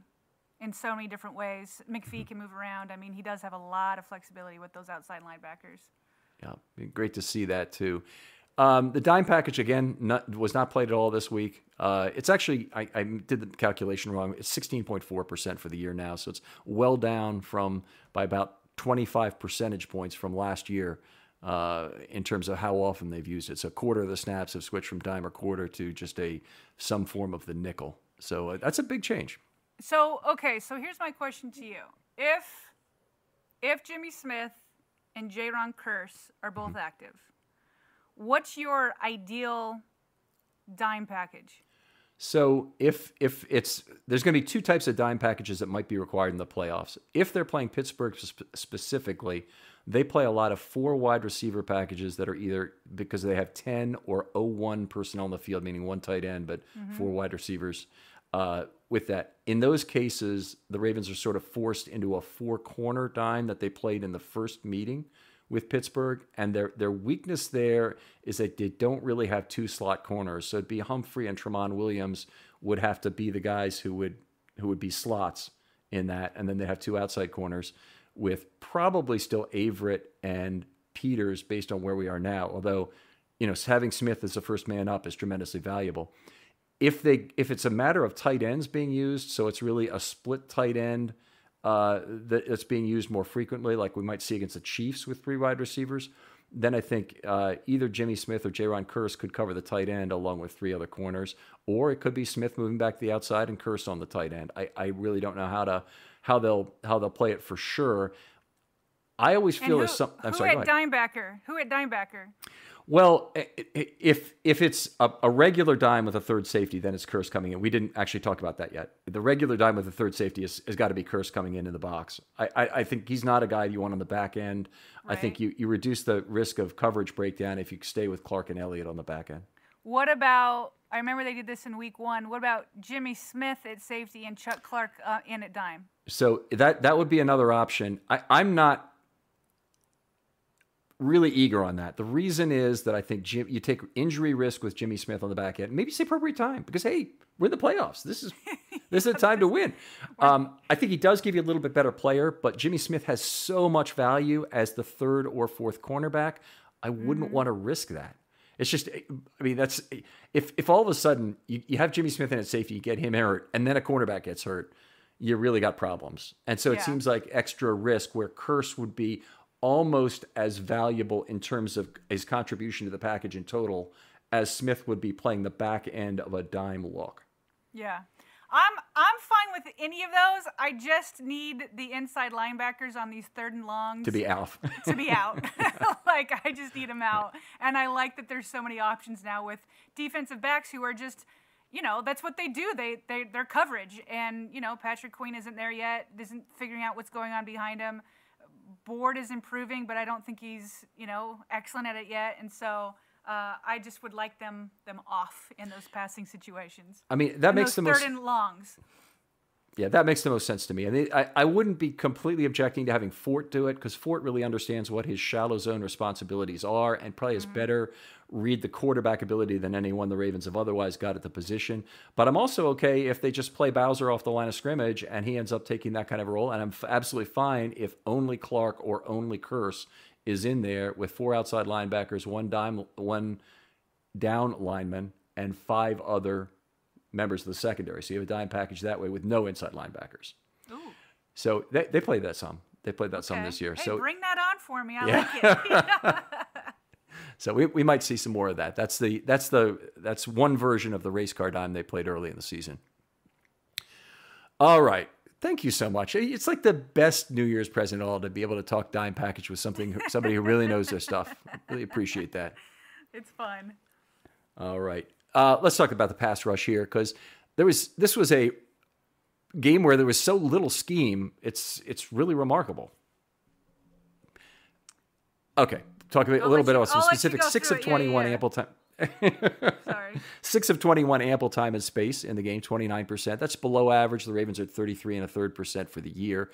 in so many different ways. McPhee can move around. I mean, he does have a lot of flexibility with those outside linebackers. Yeah, great to see that too. The dime package, again, was not played at all this week. It's actually, I did the calculation wrong. It's 16.4% for the year now, so it's well down by about 25 percentage points from last year in terms of how often they've used it. So a quarter of the snaps have switched from dime or quarter to just some form of the nickel. So that's a big change. So here's my question to you. If Jimmy Smith and Jaron Kearse are both active, what's your ideal dime package? So if there's going to be 2 types of dime packages that might be required in the playoffs. If they're playing Pittsburgh specifically, they play a lot of 4 wide receiver packages that are either because they have 10 or 01 personnel in the field, meaning 1 tight end, but 4 wide receivers. With that, in those cases, the Ravens are sort of forced into a 4-corner dime that they played in the first meeting with Pittsburgh, and their weakness there is that they don't really have 2 slot corners. So it'd be Humphrey and Tramon Williams would have to be the guys who would be slots in that, and then they have 2 outside corners with probably still Averett and Peters based on where we are now. Although, having Smith as the first man up is tremendously valuable. If it's a matter of tight ends being used, so it's really a split tight end that's being used more frequently, like we might see against the Chiefs with 3 wide receivers, then I think either Jimmy Smith or Jaron Kearse could cover the tight end along with 3 other corners, or it could be Smith moving back to the outside and Kearse on the tight end. I really don't know how they'll play it for sure. I always feel there's some. I'm sorry. Who at Dimebacker? Well, if it's a regular dime with a third safety, then it's Kearse coming in. We didn't actually talk about that yet. The regular dime with a third safety has got to be Kearse coming in the box. I think he's not a guy you want on the back end. Right. I think you reduce the risk of coverage breakdown if you stay with Clark and Elliott on the back end. What about, I remember they did this in week 1. What about Jimmy Smith at safety and Chuck Clark in at dime? So that would be another option. I'm not really eager on that. The reason is that I think you take injury risk with Jimmy Smith on the back end. Maybe it's the appropriate time because, hey, we're in the playoffs. This is a time to win. I think he does give you a little bit better player, but Jimmy Smith has so much value as the 3rd or 4th cornerback. I wouldn't want to risk that. It's just, I mean, that's if all of a sudden you have Jimmy Smith in at safety, you get him hurt, and then a cornerback gets hurt, you really got problems. And so it seems like extra risk where Kearse would be almost as valuable in terms of his contribution to the package in total as Smith would be playing the back end of a dime look. Yeah. I'm fine with any of those. I just need the inside linebackers on these 3rd and longs to be out. Like, I just need them out. And I like that there's so many options now with defensive backs who are just, that's what they do. They're coverage. And, Patrick Queen isn't there yet, isn't figuring out what's going on behind him. Board is improving, but I don't think he's, excellent at it yet. And so I just would like them off in those passing situations. I mean, that makes the most 3rd and longs. Yeah, that makes the most sense to me. I mean, I wouldn't be completely objecting to having Fort do it because Fort really understands what his shallow zone responsibilities are and probably has better read the quarterback ability than anyone the Ravens have otherwise got at the position. But I'm also okay if they just play Bowser off the line of scrimmage and he ends up taking that kind of a role. And I'm absolutely fine if only Clark or only Kearse is in there with 4 outside linebackers, 1 down lineman, and 5 other members of the secondary. So you have a dime package that way with no inside linebackers. Ooh. So they played that some. They played that some this year. Hey, so bring that on for me. I like it. So we might see some more of that. That's one version of the race car dime they played early in the season. All right. Thank you so much. It's like the best New Year's present at all to be able to talk dime package with somebody who really knows their stuff. Really appreciate that. It's fun. All right. Let's talk about the pass rush here because this was a game where there was so little scheme. It's really remarkable. Okay, talk a little bit about some specifics. 6 of 21 ample time. Sorry. 6 of 21 ample time and space in the game, 29%. That's below average. The Ravens are at 33.33% for the year.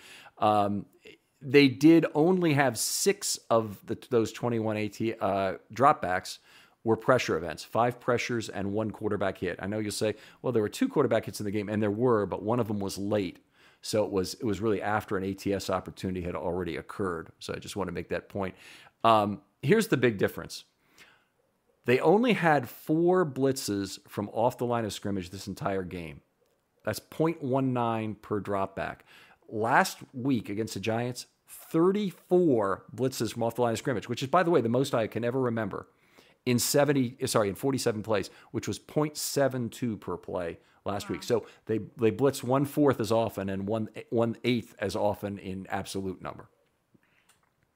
They did only have 6 of those 21 dropbacks were pressure events, 5 pressures and 1 quarterback hit. I know you'll say, well, there were 2 quarterback hits in the game, and there were, but one of them was late. So it was really after an ATS opportunity had already occurred. So I just want to make that point. Here's the big difference. They only had 4 blitzes from off the line of scrimmage this entire game. That's 0.19 per drop back. Last week against the Giants, 34 blitzes from off the line of scrimmage, which is, by the way, the most I can ever remember. In 47 plays, which was 0.72 per play last week. So they blitzed 1/4 as often and 1/8 as often in absolute number.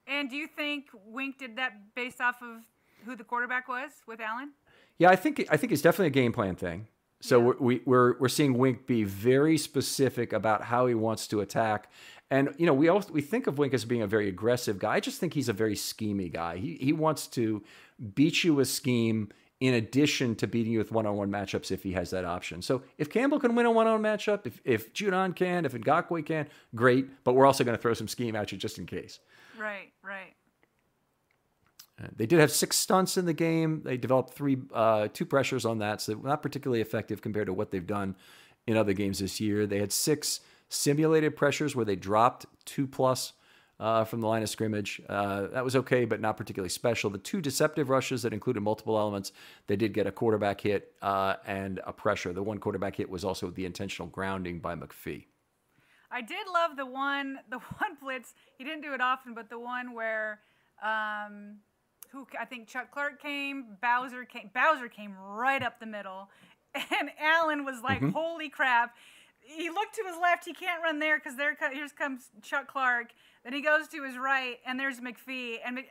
And do you think Wink did that based off of who the quarterback was with Allen? Yeah, I think it's definitely a game plan thing. So yeah. we're seeing Wink be very specific about how he wants to attack. And we think of Wink as being a very aggressive guy. I just think he's a very schemy guy. He wants to beat you with scheme in addition to beating you with one-on-one matchups if he has that option. So if Campbell can win a one-on-one matchup, if Judon can, if Ngakoue can, great. But we're also going to throw some scheme at you just in case. Right. They did have 6 stunts in the game. They developed 2 pressures on that, so not particularly effective compared to what they've done in other games this year. They had 6 simulated pressures where they dropped 2+ from the line of scrimmage. That was okay, but not particularly special. The 2 deceptive rushes that included multiple elements, they did get a quarterback hit and a pressure. The 1 quarterback hit was also the intentional grounding by McPhee. I did love the one blitz. He didn't do it often, but the one where I think Chuck Clark came, Bowser came right up the middle, and Allen was like, holy crap. He looked to his left, he can't run there because here comes Chuck Clark. Then he goes to his right, and there's McPhee, and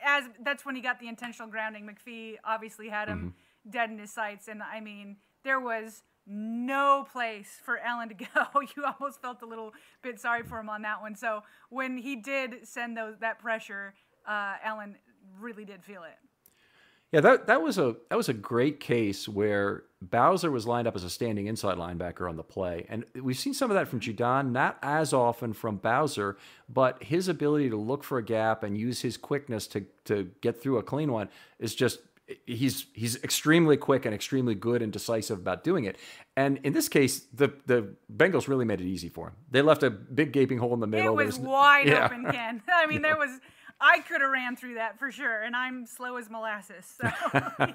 that's when he got the intentional grounding. McPhee obviously had him dead in his sights, and I mean, there was no place for Allen to go. You almost felt a little bit sorry for him on that one. So when he did send that pressure, Allen really did feel it. Yeah, that was a great case where Bowser was lined up as a standing inside linebacker on the play. And we've seen some of that from Judon, not as often from Bowser, but his ability to look for a gap and use his quickness to get through a clean one is just, he's extremely quick and extremely good and decisive about doing it. And in this case, the Bengals really made it easy for him. They left a big gaping hole in the middle. It was wide open, Ken. I mean, I could have ran through that for sure, and I'm slow as molasses. So, yeah.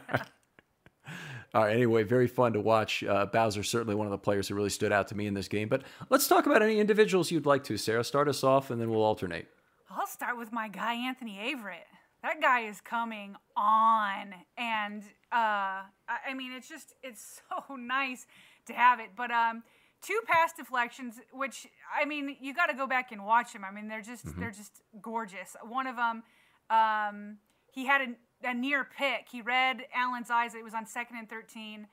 All right, anyway, very fun to watch. Bowser, certainly one of the players who really stood out to me in this game. But let's talk about any individuals you'd like to, Sarah. Start us off, and then we'll alternate. I'll start with my guy, Anthony Averett. That guy is coming on, and I mean, it's so nice to have it. But 2 pass deflections, which, I mean, you got to go back and watch them. I mean, they're just gorgeous. One of them, he had a near pick. He read Allen's eyes. It was on 2nd and 13,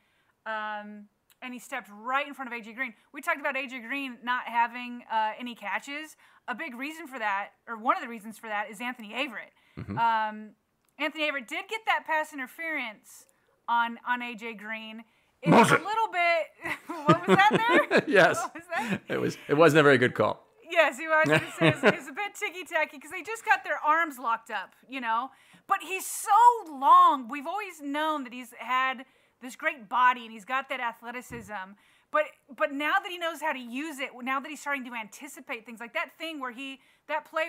and he stepped right in front of A.J. Green. We talked about A.J. Green not having any catches. A big reason for that, or one of the reasons for that, is Anthony Averett. Anthony Averett did get that pass interference on A.J. Green. It was a little bit. What was that there? Yes. What was that? It wasn't a very good call. Yes, I was going to say it was a bit ticky-tacky because they just got their arms locked up, you know. But he's so long. We've always known that he's had this great body and he's got that athleticism. But now that he knows how to use it, now that he's starting to anticipate things like that play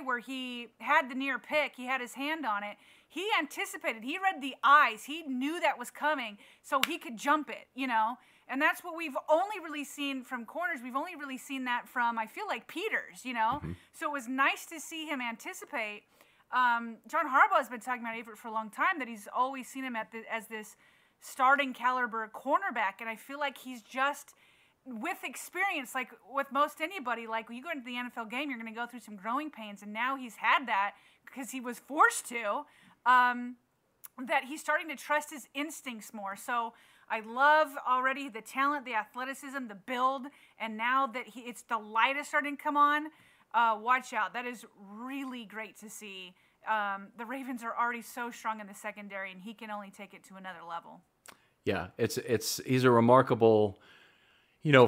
where he had the near pick, he had his hand on it. He anticipated. He read the eyes. He knew that was coming, so he could jump it, you know. And that's what we've only really seen from corners. We've only really seen that from, I feel like, Peters, you know. So it was nice to see him anticipate. John Harbaugh has been talking about Averett for a long time, that he's always seen him as this starting caliber cornerback. And I feel like he's just, with experience, like with most anybody, like when you go into the NFL game, you're going to go through some growing pains. And now he's had that because he was forced to. That he's starting to trust his instincts more. So I love already the talent, the athleticism, the build, and now that it's the light is starting to come on, watch out. That is really great to see. The Ravens are already so strong in the secondary, and he can only take it to another level. Yeah, he's a remarkable,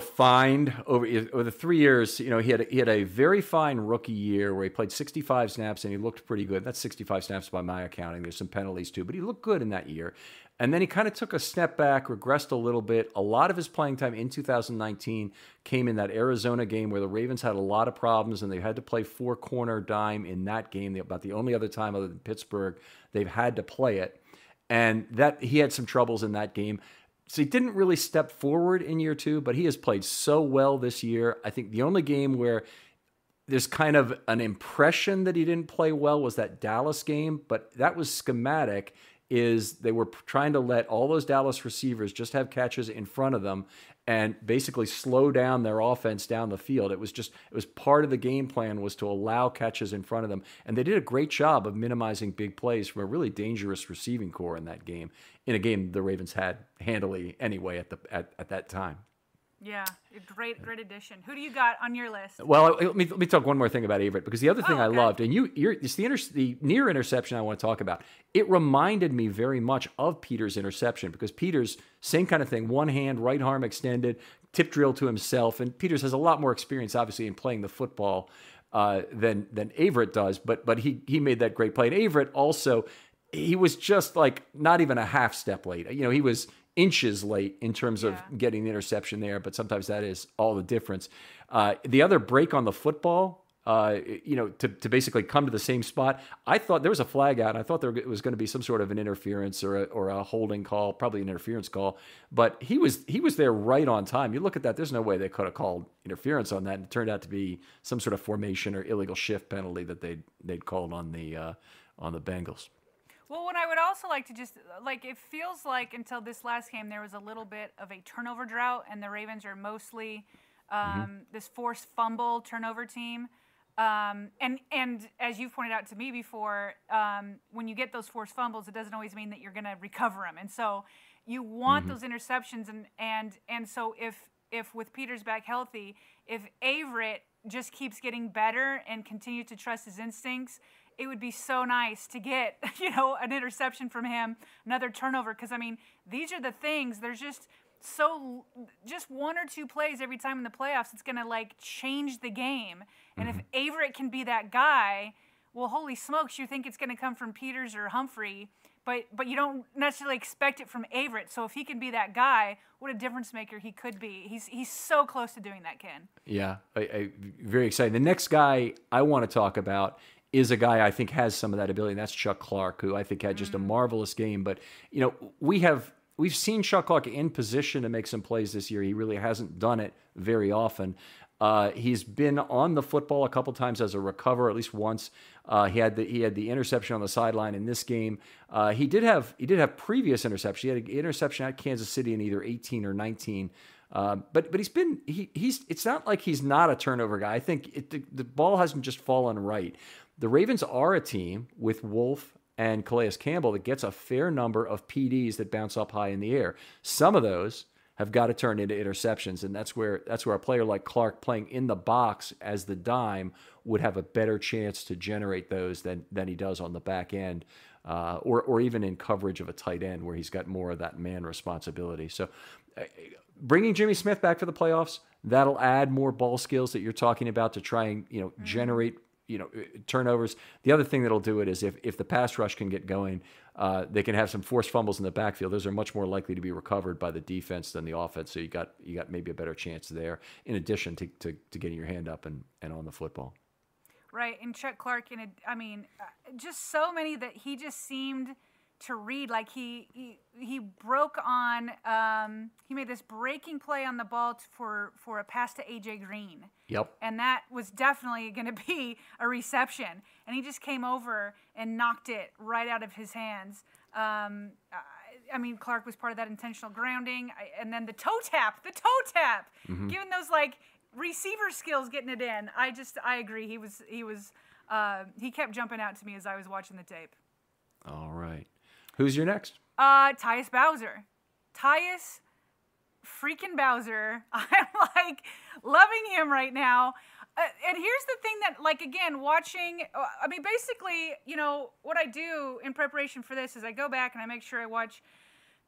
find over the 3 years. He had a very fine rookie year where he played 65 snaps and he looked pretty good. That's 65 snaps by my accounting. There's some penalties too, but he looked good in that year. And then he kind of took a step back, regressed a little bit. A lot of his playing time in 2019 came in that Arizona game where the Ravens had a lot of problems and they had to play 4-corner dime in that game. About the only other time other than Pittsburgh they've had to play it. And that he had some troubles in that game. So he didn't really step forward in year 2, but he has played so well this year. I think the only game where there's kind of an impression that he didn't play well was that Dallas game, but that was schematic. Is they were trying to let all those Dallas receivers just have catches in front of them and basically slow down their offense down the field. It was part of the game plan was to allow catches in front of them. And they did a great job of minimizing big plays from a really dangerous receiving core in that game, in a game the Ravens had handily anyway at that time. Yeah, great addition. Who do you got on your list? Well, let me talk one more thing about Averett, because the other thing I loved, and it's the near interception I want to talk about. It reminded me very much of Peters' interception, because Peters, same kind of thing, one hand, right arm extended, tip drill to himself, and Peters has a lot more experience, obviously, in playing the football than Averett does, but he made that great play. And Averett also, he was just like not even a half step late. He was inches late in terms of getting the interception there, but sometimes that is all the difference. The other break on the football, to basically come to the same spot, I thought there was a flag out. I thought there was going to be some sort of an interference or a holding call, probably an interference call, but he was there right on time. You look at that, there's no way they could have called interference on that, and it turned out to be some sort of formation or illegal shift penalty that they'd called on the Bengals. Well, what I would also like to just, like, it feels like until this last game there was a little bit of a turnover drought, and the Ravens are mostly this forced fumble turnover team. And as you've pointed out to me before, when you get those forced fumbles, it doesn't always mean that you're going to recover them. And so you want those interceptions. And so if with Peters back healthy, if Averett just keeps getting better and continues to trust his instincts, it would be so nice to get, an interception from him, another turnover. Because, I mean, these are the things. There's just one or two plays every time in the playoffs, it's going to, like, change the game. And if Averett can be that guy, well, holy smokes, you think it's going to come from Peters or Humphrey, but you don't necessarily expect it from Averett. So if he can be that guy, what a difference maker he could be. He's so close to doing that, Ken. Yeah, very exciting. The next guy I want to talk about is a guy I think has some of that ability, and that's Chuck Clark, who I think had just a marvelous game. But, we've seen Chuck Clark in position to make some plays this year. He really hasn't done it very often. He's been on the football a couple times as a recover, at least once. He had the interception on the sideline in this game. He did have previous interceptions. He had an interception at Kansas City in either 18 or 19. But he's it's not like he's not a turnover guy. I think the ball hasn't just fallen right. The Ravens are a team with Wolf and Calais Campbell that gets a fair number of PDs that bounce up high in the air. Some of those have got to turn into interceptions, and that's where a player like Clark playing in the box as the dime would have a better chance to generate those than he does on the back end, or even in coverage of a tight end where he's got more of that man responsibility. So bringing Jimmy Smith back for the playoffs, that'll add more ball skills that you're talking about to try and generate turnovers. The other thing that'll do it is if the pass rush can get going, they can have some forced fumbles in the backfield. Those are much more likely to be recovered by the defense than the offense. So you got maybe a better chance there, in addition to getting your hand up and on the football. Right, and Chuck Clark, just so many that he just seemed to read. Like he broke on. He made this breaking play on the ball for a pass to AJ Green. Yep. And that was definitely going to be a reception. And he just came over and knocked it right out of his hands. Clark was part of that intentional grounding, and then the toe tap, giving those like receiver skills, getting it in. I agree. He kept jumping out to me as I was watching the tape. All right. Who's your next? Tyus Bowser. Tyus freaking Bowser. I'm like loving him right now. And here's the thing that, like, again, watching, basically, what I do in preparation for this is I go back and I make sure I watch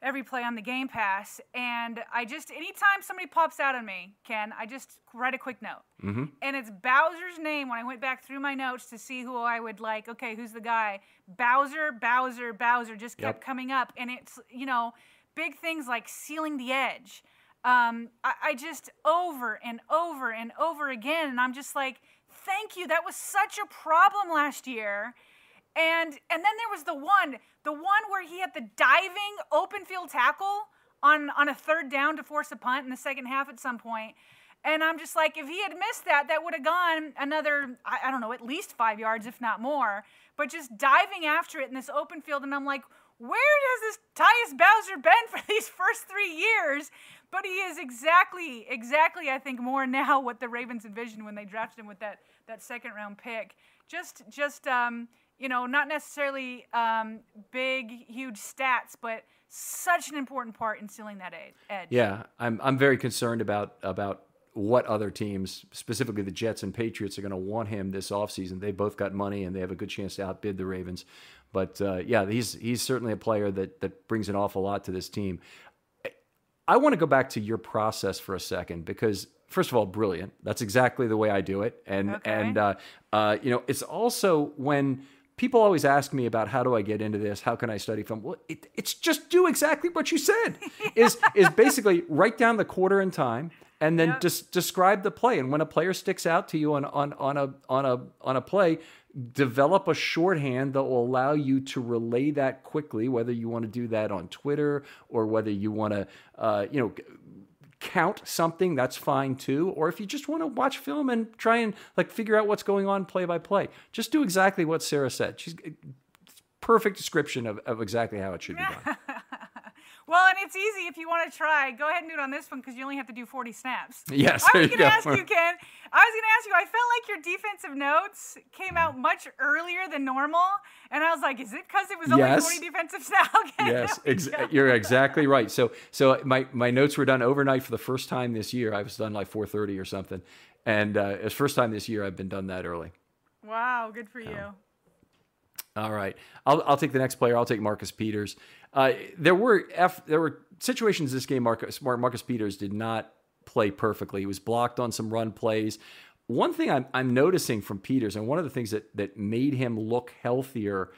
every play on the Game Pass. And anytime somebody pops out on me, Ken, I just write a quick note. Mm-hmm. And it's Bowser's name when I went back through my notes to see who I would like, okay, who's the guy? Bowser just kept coming up. And it's, big things like sealing the edge. I just over and over and over again. And I'm just like, thank you. That was such a problem last year. And then there was the one where he had the diving open field tackle on a third down to force a punt in the second half at some point. And I'm just like, if he had missed that would have gone another, I don't know, at least 5 yards, if not more. But just diving after it in this open field. And I'm like, where has this Tyus Bowser been for these first 3 years? But he is exactly, I think, more now what the Ravens envisioned when they drafted him with that second round pick. Just not necessarily big, huge stats, but such an important part in sealing that edge. Yeah, I'm very concerned about what other teams, specifically the Jets and Patriots, are going to want him this offseason. They both got money, and they have a good chance to outbid the Ravens. But, he's certainly a player that brings an awful lot to this team. I want to go back to your process for a second because, first of all, brilliant. That's exactly the way I do it. And it's also when people always ask me about how do I get into this? How can I study film? Well, it's just do exactly what you said. is basically write down the quarter and time and then just describe the play. And when a player sticks out to you on a play, develop a shorthand that will allow you to relay that quickly, whether you want to do that on Twitter or whether you want to, count something, that's fine too. Or if you just want to watch film and try and figure out what's going on play by play, just do exactly what Sarah said. She's perfect description of exactly how it should be done. Well, and it's easy if you want to try. Go ahead and do it on this one because you only have to do 40 snaps. Yes, I was going to ask you, Ken. I felt like your defensive notes came out much earlier than normal. And I was like, is it because it was only 40 defensive snaps? Yes, you're exactly right. So my notes were done overnight for the first time this year. I was done like 4:30 or something. And it's the first time this year I've been done that early. Wow, good for you. All right. I'll take the next player. I'll take Marcus Peters. There were situations this game Marcus Peters did not play perfectly. He was blocked on some run plays. One thing I'm noticing from Peters, and one of the things that made him look healthier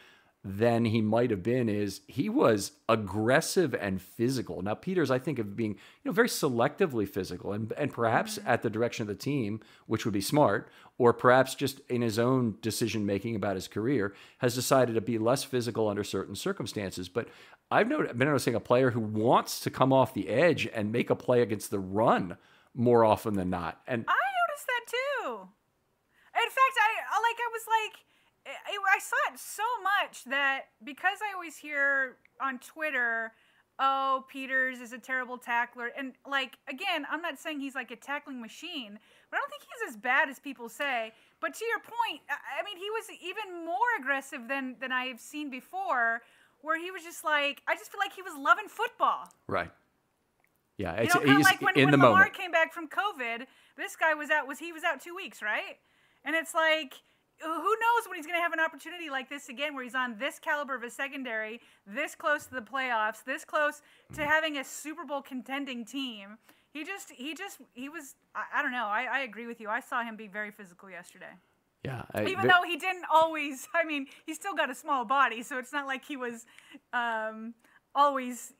than he might have been, is he was aggressive and physical. Now, Peters, I think of being very selectively physical and perhaps at the direction of the team, which would be smart, or perhaps just in his own decision-making about his career, has decided to be less physical under certain circumstances. But I've been noticing a player who wants to come off the edge and make a play against the run more often than not. And I noticed that too. In fact, I saw it so much that because I always hear on Twitter, oh, Peters is a terrible tackler. And again, I'm not saying he's like a tackling machine, but I don't think he's as bad as people say. But to your point, I mean, he was even more aggressive than I've seen before, where he was just like, I just feel like he was loving football. Right. Yeah. It's kind of like when Lamar came back from COVID, this guy was out 2 weeks, right? And it's like, who knows when he's going to have an opportunity like this again, where he's on this caliber of a secondary, this close to the playoffs, this close to having a Super Bowl contending team. He was, I don't know. I agree with you. I saw him be very physical yesterday. Yeah. Even though he didn't always, I mean, he's still got a small body, so it's not like he was always,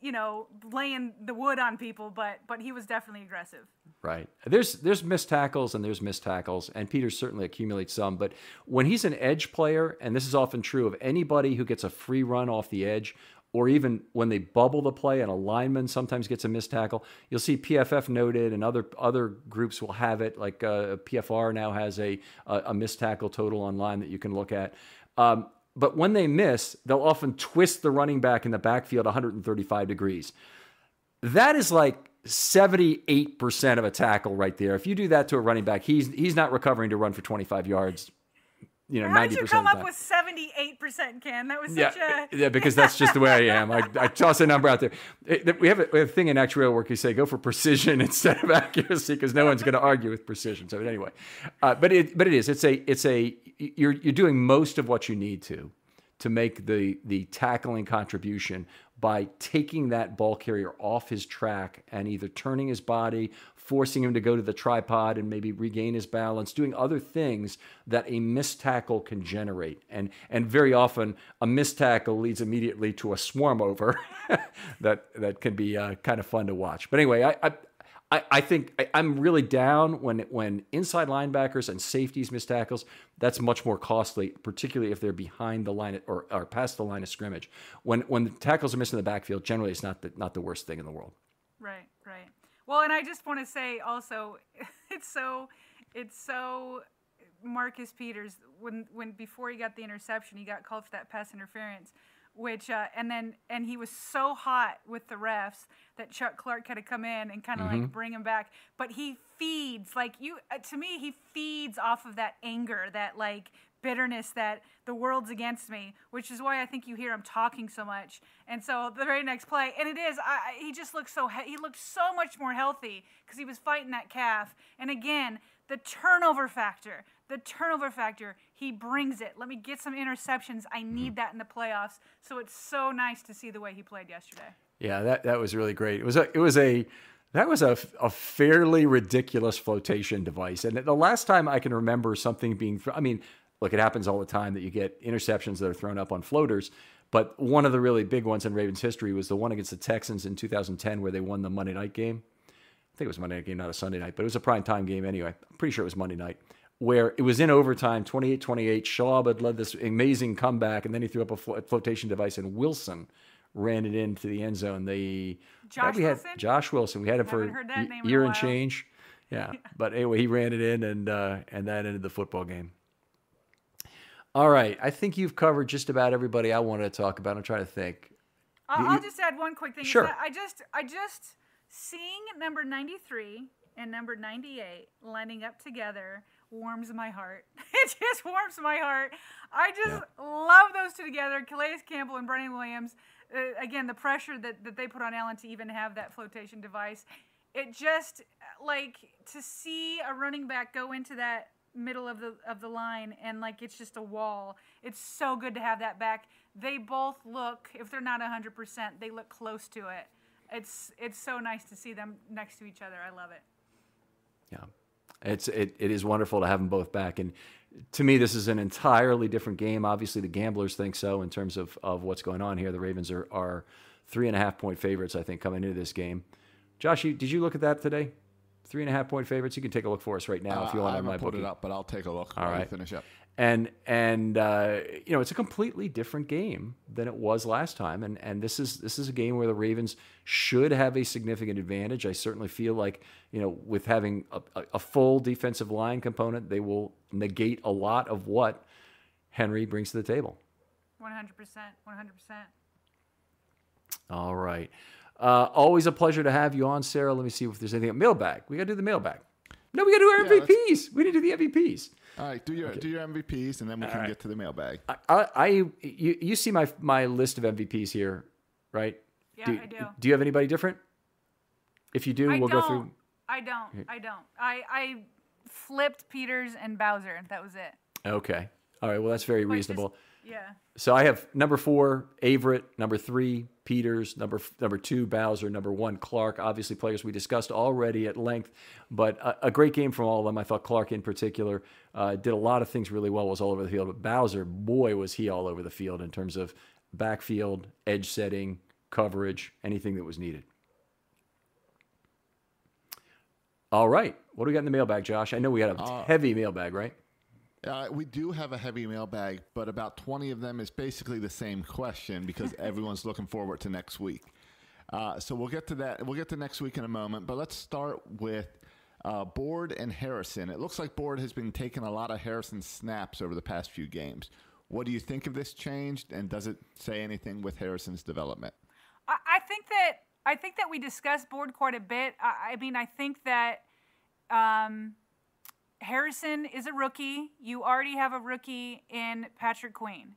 laying the wood on people, but he was definitely aggressive. Right. There's missed tackles and there's missed tackles, and Peters certainly accumulates some. But when he's an edge player, and this is often true of anybody who gets a free run off the edge, or even when they bubble the play and a lineman sometimes gets a missed tackle, you'll see PFF noted, and other groups will have it. Like PFR now has a missed tackle total online that you can look at. But when they miss, they'll often twist the running back in the backfield 135 degrees. That is like 78% of a tackle right there. If you do that to a running back, he's not recovering to run for 25 yards. 90% of the time. How did you come up with 78%, Ken? That was such yeah, because that's just the way I am. I toss a number out there. We have a thing in actuarial work. You say go for precision instead of accuracy, because no one's going to argue with precision. So anyway, but it is. You're doing most of what you need to make the tackling contribution by taking that ball carrier off his track and either turning his body, forcing him to go to the tripod and maybe regain his balance, doing other things that a missed tackle can generate. And very often a missed tackle leads immediately to a swarm over that can be kind of fun to watch. But anyway, I think I'm really down when inside linebackers and safeties miss tackles. That's much more costly, particularly if they're behind the line or past the line of scrimmage. When the tackles are missed in the backfield, generally it's not the worst thing in the world. Right. Well, and I just want to say also, it's so Marcus Peters when before he got the interception, he got called for that pass interference. Which and he was so hot with the refs that Chuck Clark had to come in and kind of like bring him back. But he feeds to me, he feeds off of that anger, that like bitterness that the world's against me, which is why I think you hear him talking so much. And so the very next play, and it is, he just looks he looked so much more healthy because he was fighting that calf. And again, the turnover factor, he brings it. Let me get some interceptions. I need that in the playoffs. So it's so nice to see the way he played yesterday. Yeah, that was really great. That was a fairly ridiculous flotation device. And the last time I can remember something being, look, it happens all the time that you get interceptions that are thrown up on floaters. But one of the really big ones in Ravens history was the one against the Texans in 2010 where they won the Monday night game. I think it was a Monday night game, not a Sunday night, but it was a primetime game anyway. I'm pretty sure it was Monday night, where it was in overtime, 28-28. Schaub had led this amazing comeback, and then he threw up a flotation device, and Wilson ran it into the end zone. Josh Wilson. We had him for a year and change. Yeah. But anyway, he ran it in, and that ended the football game. All right. I think you've covered just about everybody I wanted to talk about. I'm trying to think. I'll just add one quick thing. Sure. I just seeing number 93 and number 98 lining up together warms my heart. It just warms my heart. I just love those two together, Calais Campbell and Brennan Williams. Again, the pressure that they put on Allen to even have that flotation device. It just, like, to see a running back go into that middle of the line and, like, it's just a wall. It's so good to have that back. They both look, if they're not 100%, they look close to it. It's so nice to see them next to each other. I love it. Yeah, it is wonderful to have them both back. And to me, this is an entirely different game. Obviously, the gamblers think so in terms of what's going on here. The Ravens are 3.5-point favorites, I think, coming into this game. Josh, did you look at that today? 3.5-point favorites. You can take a look for us right now if you want. I haven't put it up, but I'll take a look while you finish up. And it's a completely different game than it was last time. And this is a game where the Ravens should have a significant advantage. I certainly feel like, with having a full defensive line component, they will negate a lot of what Henry brings to the table. 100%. All right. Always a pleasure to have you on, Sarah. Let me see if there's anything. Mailbag. We got to do the mailbag. No, we got to do our MVPs. We need to do the MVPs. All right, do your MVPs, and then we can get to the mailbag. You see my list of MVPs here, right? Yeah, I do. Do you have anybody different? If you do, we'll go through. I don't. I flipped Peters and Bowser. That was it. Okay. All right. Well, that's very reasonable. Yeah. So I have number 4, Averett, number 3, Peters, number 2, Bowser, number 1, Clark. Obviously, players we discussed already at length, but a great game from all of them. I thought Clark in particular did a lot of things really well, was all over the field. But Bowser, boy, was he all over the field in terms of backfield, edge setting, coverage, anything that was needed. All right. What do we got in the mailbag, Josh? I know we got a heavy mailbag, right? We do have a heavy mailbag, but about 20 of them is basically the same question because everyone's looking forward to next week. So we'll get to that. We'll get to next week in a moment, but let's start with Board and Harrison. It looks like Board has been taking a lot of Harrison's snaps over the past few games. What do you think of this change, and does it say anything with Harrison's development? I think that we discussed Board quite a bit. I think that Harrison is a rookie. You already have a rookie in Patrick Queen.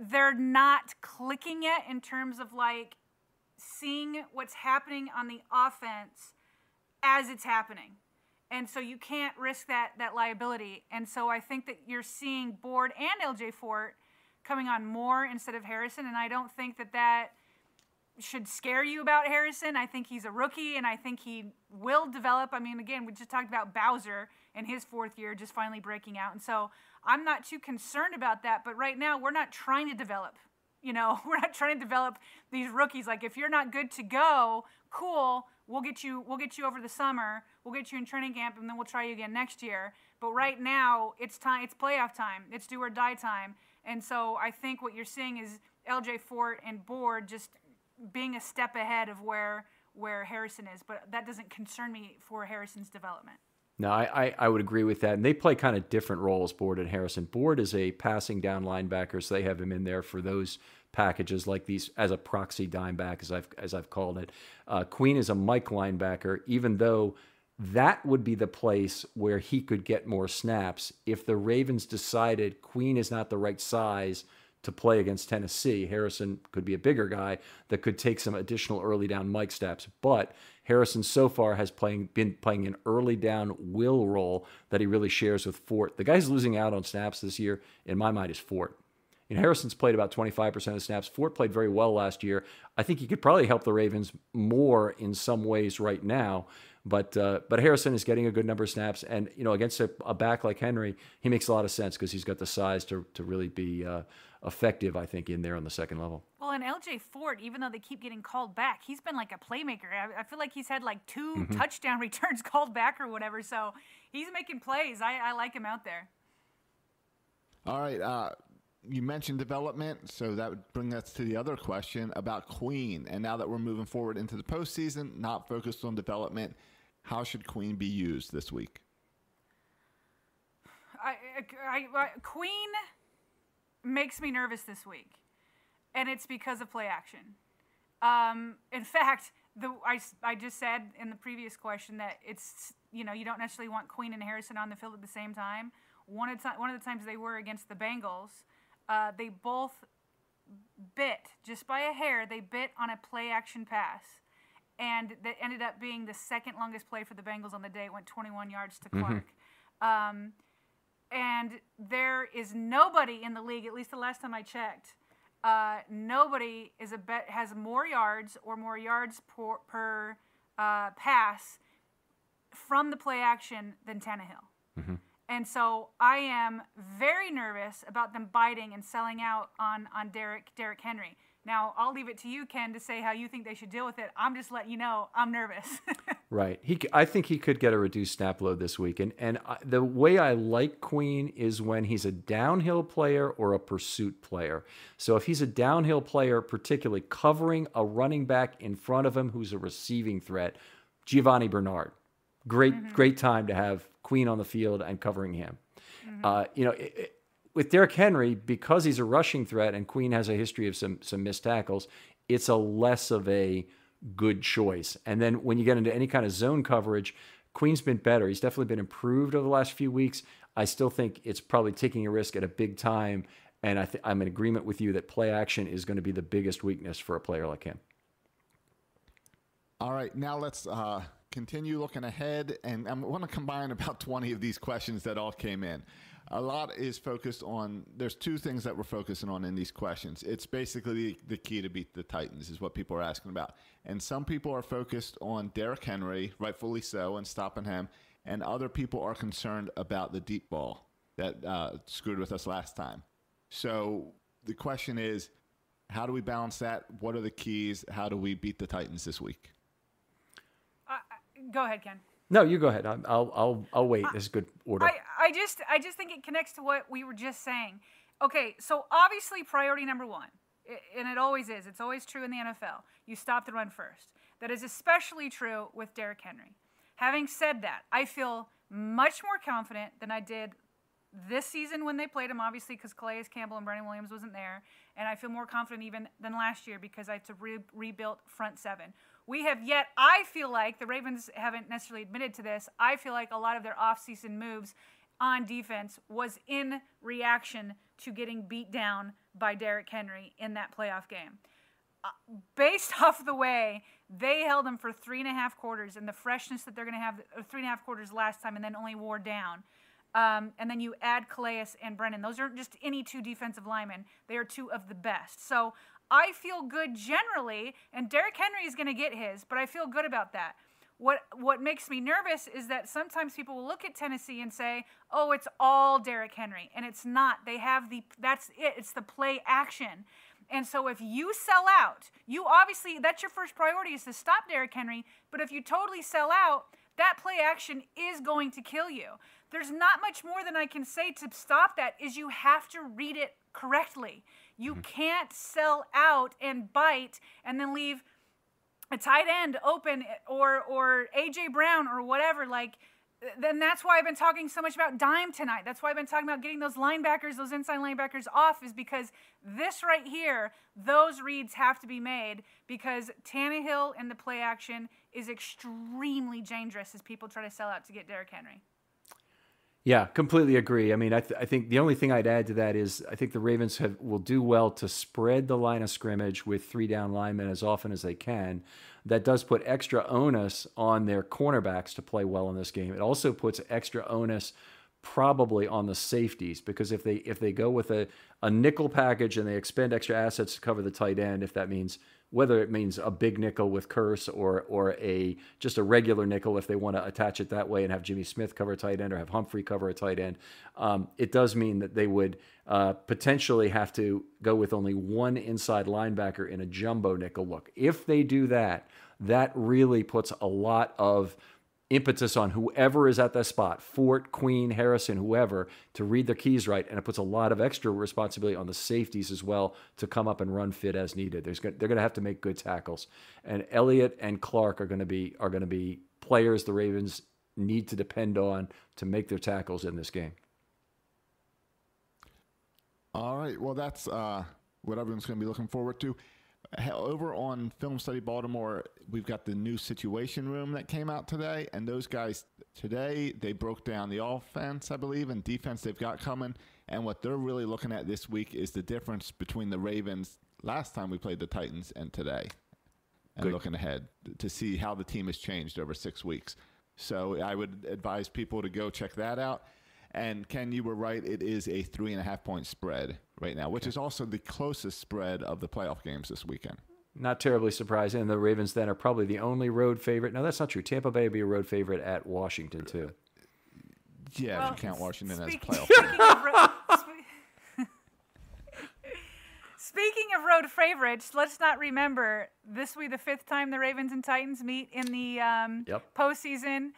They're not clicking yet in terms of, like, seeing what's happening on the offense as it's happening. And so you can't risk that liability. And so I think that you're seeing Board and LJ Fort coming on more instead of Harrison. And I don't think that should scare you about Harrison. I think he's a rookie, and I think he will develop. I mean, again, we just talked about Bowser in his 4th year just finally breaking out. And so I'm not too concerned about that. But right now, we're not trying to develop. We're not trying to develop these rookies. Like, if you're not good to go, cool, we'll get you over the summer. We'll get you in training camp, and then we'll try you again next year. But right now, it's time. It's playoff time. It's do or die time. And so I think what you're seeing is LJ Fort and Board just being a step ahead of where Harrison is, but that doesn't concern me for Harrison's development. No, I would agree with that. And they play kind of different roles, Board and Harrison. Board is a passing down linebacker, so they have him in there for those packages like these as a proxy dime back, as I've called it. Queen is a Mike linebacker, even though that would be the place where he could get more snaps if the Ravens decided Queen is not the right size to play against Tennessee. Harrison could be a bigger guy that could take some additional early down Mike steps. But Harrison so far has been playing an early down will role that he really shares with Fort. The guy who's losing out on snaps this year, in my mind, is Fort. Harrison's played about 25% of the snaps. Fort played very well last year. I think he could probably help the Ravens more in some ways right now. But Harrison is getting a good number of snaps. And, against a back like Henry, he makes a lot of sense because he's got the size to really be effective, I think, in there on the second level. Well, and LJ Fort, even though they keep getting called back, he's been like a playmaker. I feel like he's had like 2 touchdown returns called back or whatever. So he's making plays. I like him out there. All right. You mentioned development, so that would bring us to the other question about Queen. And now that we're moving forward into the postseason, not focused on development, how should Queen be used this week? Queen makes me nervous this week, and it's because of play action. In fact, I just said in the previous question that it's, you don't necessarily want Queen and Harrison on the field at the same time. One of the times they were against the Bengals, they both bit, just by a hair, they bit on a play action pass. And that ended up being the second longest play for the Bengals on the day. It went 21 yards to Clark. And there is nobody in the league, at least the last time I checked, nobody has more yards or more yards per pass from the play action than Tannehill. And so I am very nervous about them biting and selling out on Derrick Henry. Now, I'll leave it to you, Ken, to say how you think they should deal with it. I'm just letting you know I'm nervous. Right. I think he could get a reduced snap load this week. And the way I like Queen is when he's a downhill player or a pursuit player. So if he's a downhill player, particularly covering a running back in front of him who's a receiving threat, Giovanni Bernard. Great time to have Queen on the field and covering him. With Derrick Henry, because he's a rushing threat and Queen has a history of some missed tackles, it's a less of a good choice. And then when you get into any kind of zone coverage, Queen's been better. He's definitely been improved over the last few weeks. I still think it's probably taking a risk at a big time. And I'm in agreement with you that play action is going to be the biggest weakness for a player like him. All right, now let's continue looking ahead. And I want to combine about 20 of these questions that all came in. A lot is focused on, there's two things that we're focusing on in these questions. It's basically the key to beat the Titans is what people are asking about. And some people are focused on Derrick Henry, rightfully so, and stopping him. And other people are concerned about the deep ball that screwed with us last time. So the question is, how do we balance that? What are the keys? How do we beat the Titans this week? Go ahead, Ken. No, you go ahead. I'll wait. This is good order. I just think it connects to what we were just saying. Okay, so obviously priority number one, and it always is. It's always true in the NFL. You stop the run first. That is especially true with Derrick Henry. Having said that, I feel much more confident than I did this season when they played him, obviously because Calais Campbell and Brandon Williams wasn't there. And I feel more confident even than last year because I had to rebuild front seven. I feel like the Ravens haven't necessarily admitted to this. I feel like a lot of their offseason moves on defense was in reaction to getting beat down by Derrick Henry in that playoff game. Based off the way they held him for 3.5 quarters and the freshness that they're going to have 3.5 quarters last time and then only wore down. And then you add Calais and Brennan. Those aren't just any two defensive linemen. They are two of the best. So I feel good generally, and Derrick Henry is going to get his, but I feel good about that. What makes me nervous is that sometimes people will look at Tennessee and say, oh, it's all Derrick Henry. And it's not. That's it. It's the play action. And so if you sell out, that's your first priority is to stop Derrick Henry. But if you totally sell out, that play action is going to kill you. There's not much more than I can say to stop that is you have to read it correctly. You can't sell out and bite and then leave a tight end open or A.J. Brown or whatever. Then that's why I've been talking so much about dime tonight. That's why I've been talking about getting those linebackers, those inside linebackers off is because this right here, those reads have to be made because Tannehill in the play action is extremely dangerous as people try to sell out to get Derrick Henry. Yeah, completely agree. I mean, I think the only thing I'd add to that is I think the Ravens will do well to spread the line of scrimmage with 3 down linemen as often as they can. That does put extra onus on their cornerbacks to play well in this game. It also puts extra onus probably on the safeties because if they go with a nickel package and they expend extra assets to cover the tight end, whether it means a big nickel with Curse or just a regular nickel if they want to attach it that way and have Jimmy Smith cover a tight end or have Humphrey cover a tight end, it does mean that they would potentially have to go with only one inside linebacker in a jumbo nickel look. If they do that, that really puts a lot of impetus on whoever is at that spot, Fort, Queen, Harrison, whoever, to read their keys right, and it puts a lot of extra responsibility on the safeties as well to come up and run fit as needed. They're going to have to make good tackles, and Elliott and Clark are going to be players the Ravens need to depend on to make their tackles in this game. All right. Well, that's what everyone's going to be looking forward to. Over on Film Study Baltimore, we've got the new Situation Room that came out today. And those guys today, they broke down the offense, I believe, and defense they've got coming. And what they're really looking at this week is the difference between the Ravens last time we played the Titans and today. And looking ahead to see how the team has changed over 6 weeks. So I would advise people to go check that out. And Ken, you were right. It is a 3.5-point spread right now, which is also the closest spread of the playoff games this weekend. Not terribly surprising. The Ravens then are probably the only road favorite. No, that's not true. Tampa Bay will be a road favorite at Washington, too. Yeah, well, if you count Washington as playoff. Speaking of road favorites, let's not remember this will be the 5th time the Ravens and Titans meet in the postseason.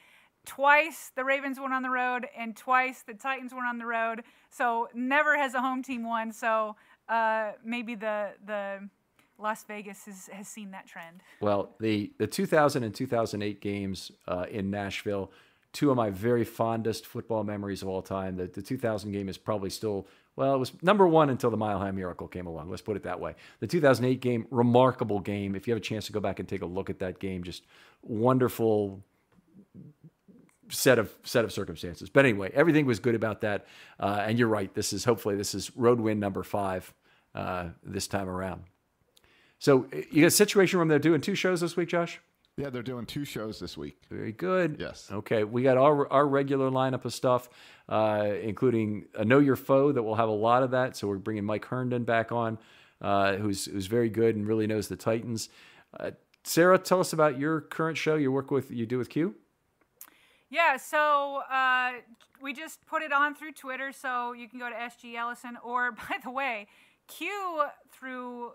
Twice the Ravens went on the road, and twice the Titans went on the road. So never has a home team won. So maybe the Las Vegas has seen that trend. Well, the 2000 and 2008 games in Nashville, two of my very fondest football memories of all time. The 2000 game is probably still, well, it was number one until the Mile High Miracle came along. Let's put it that way. The 2008 game, remarkable game. If you have a chance to go back and take a look at that game, just wonderful set of circumstances. But anyway, everything was good about that. And you're right. Hopefully this is road win number 5 this time around. So you got a Situation Room. They're doing 2 shows this week, Josh? Yeah, they're doing 2 shows this week. Very good. Yes. Okay, we got our regular lineup of stuff, including a Know Your Foe that will have a lot of that. So we're bringing Mike Herndon back on, who's very good and really knows the Titans. Sarah, tell us about your current show you do with Q. Yeah, so we just put it on through Twitter, so you can go to SG Ellison. Or, by the way, Q, through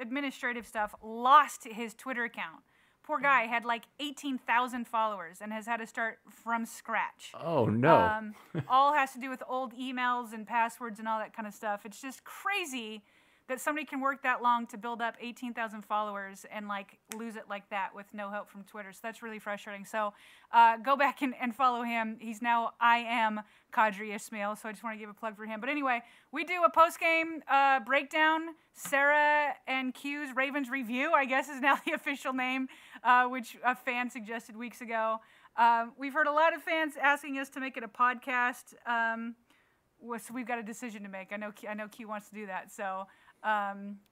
administrative stuff, lost his Twitter account. Poor guy had like 18,000 followers and has had to start from scratch. Oh, no. All has to do with old emails and passwords and all that kind of stuff. It's just crazy that somebody can work that long to build up 18,000 followers and like lose it like that with no help from Twitter. So that's really frustrating. So go back and follow him. He's now I am Kadri Ismail. So I just want to give a plug for him. But anyway, we do a post-game breakdown. Sarah and Q's Ravens Review, I guess is now the official name, which a fan suggested weeks ago. We've heard a lot of fans asking us to make it a podcast. So we've got a decision to make. I know Q wants to do that. So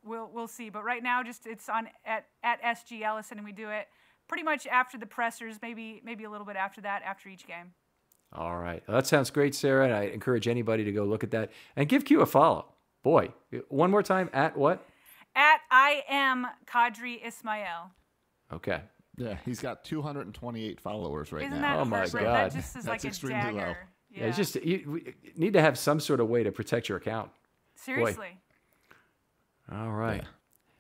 we'll see. But right now, it's on at SG Ellison, and we do it pretty much after the pressers, maybe a little bit after that, after each game. All right. Well, that sounds great, Sarah. And I encourage anybody to go look at that and give Q a follow. Boy, one more time, at what? At I am Kadri Ismail. Okay. Yeah, he's got 228 followers right Isn't now. That oh my God. God. That just is That's like a extremely dagger. low. Yeah. It's just you need to have some sort of way to protect your account. Seriously. Boy. All right.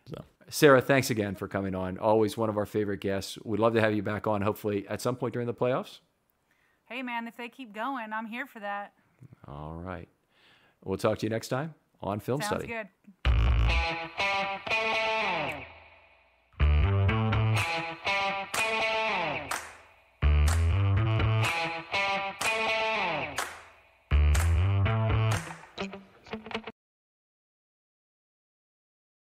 Yeah. So. Sarah, thanks again for coming on. Always one of our favorite guests. We'd love to have you back on, hopefully, at some point during the playoffs. Hey, man, if they keep going, I'm here for that. All right. We'll talk to you next time on Film Sounds Study. good.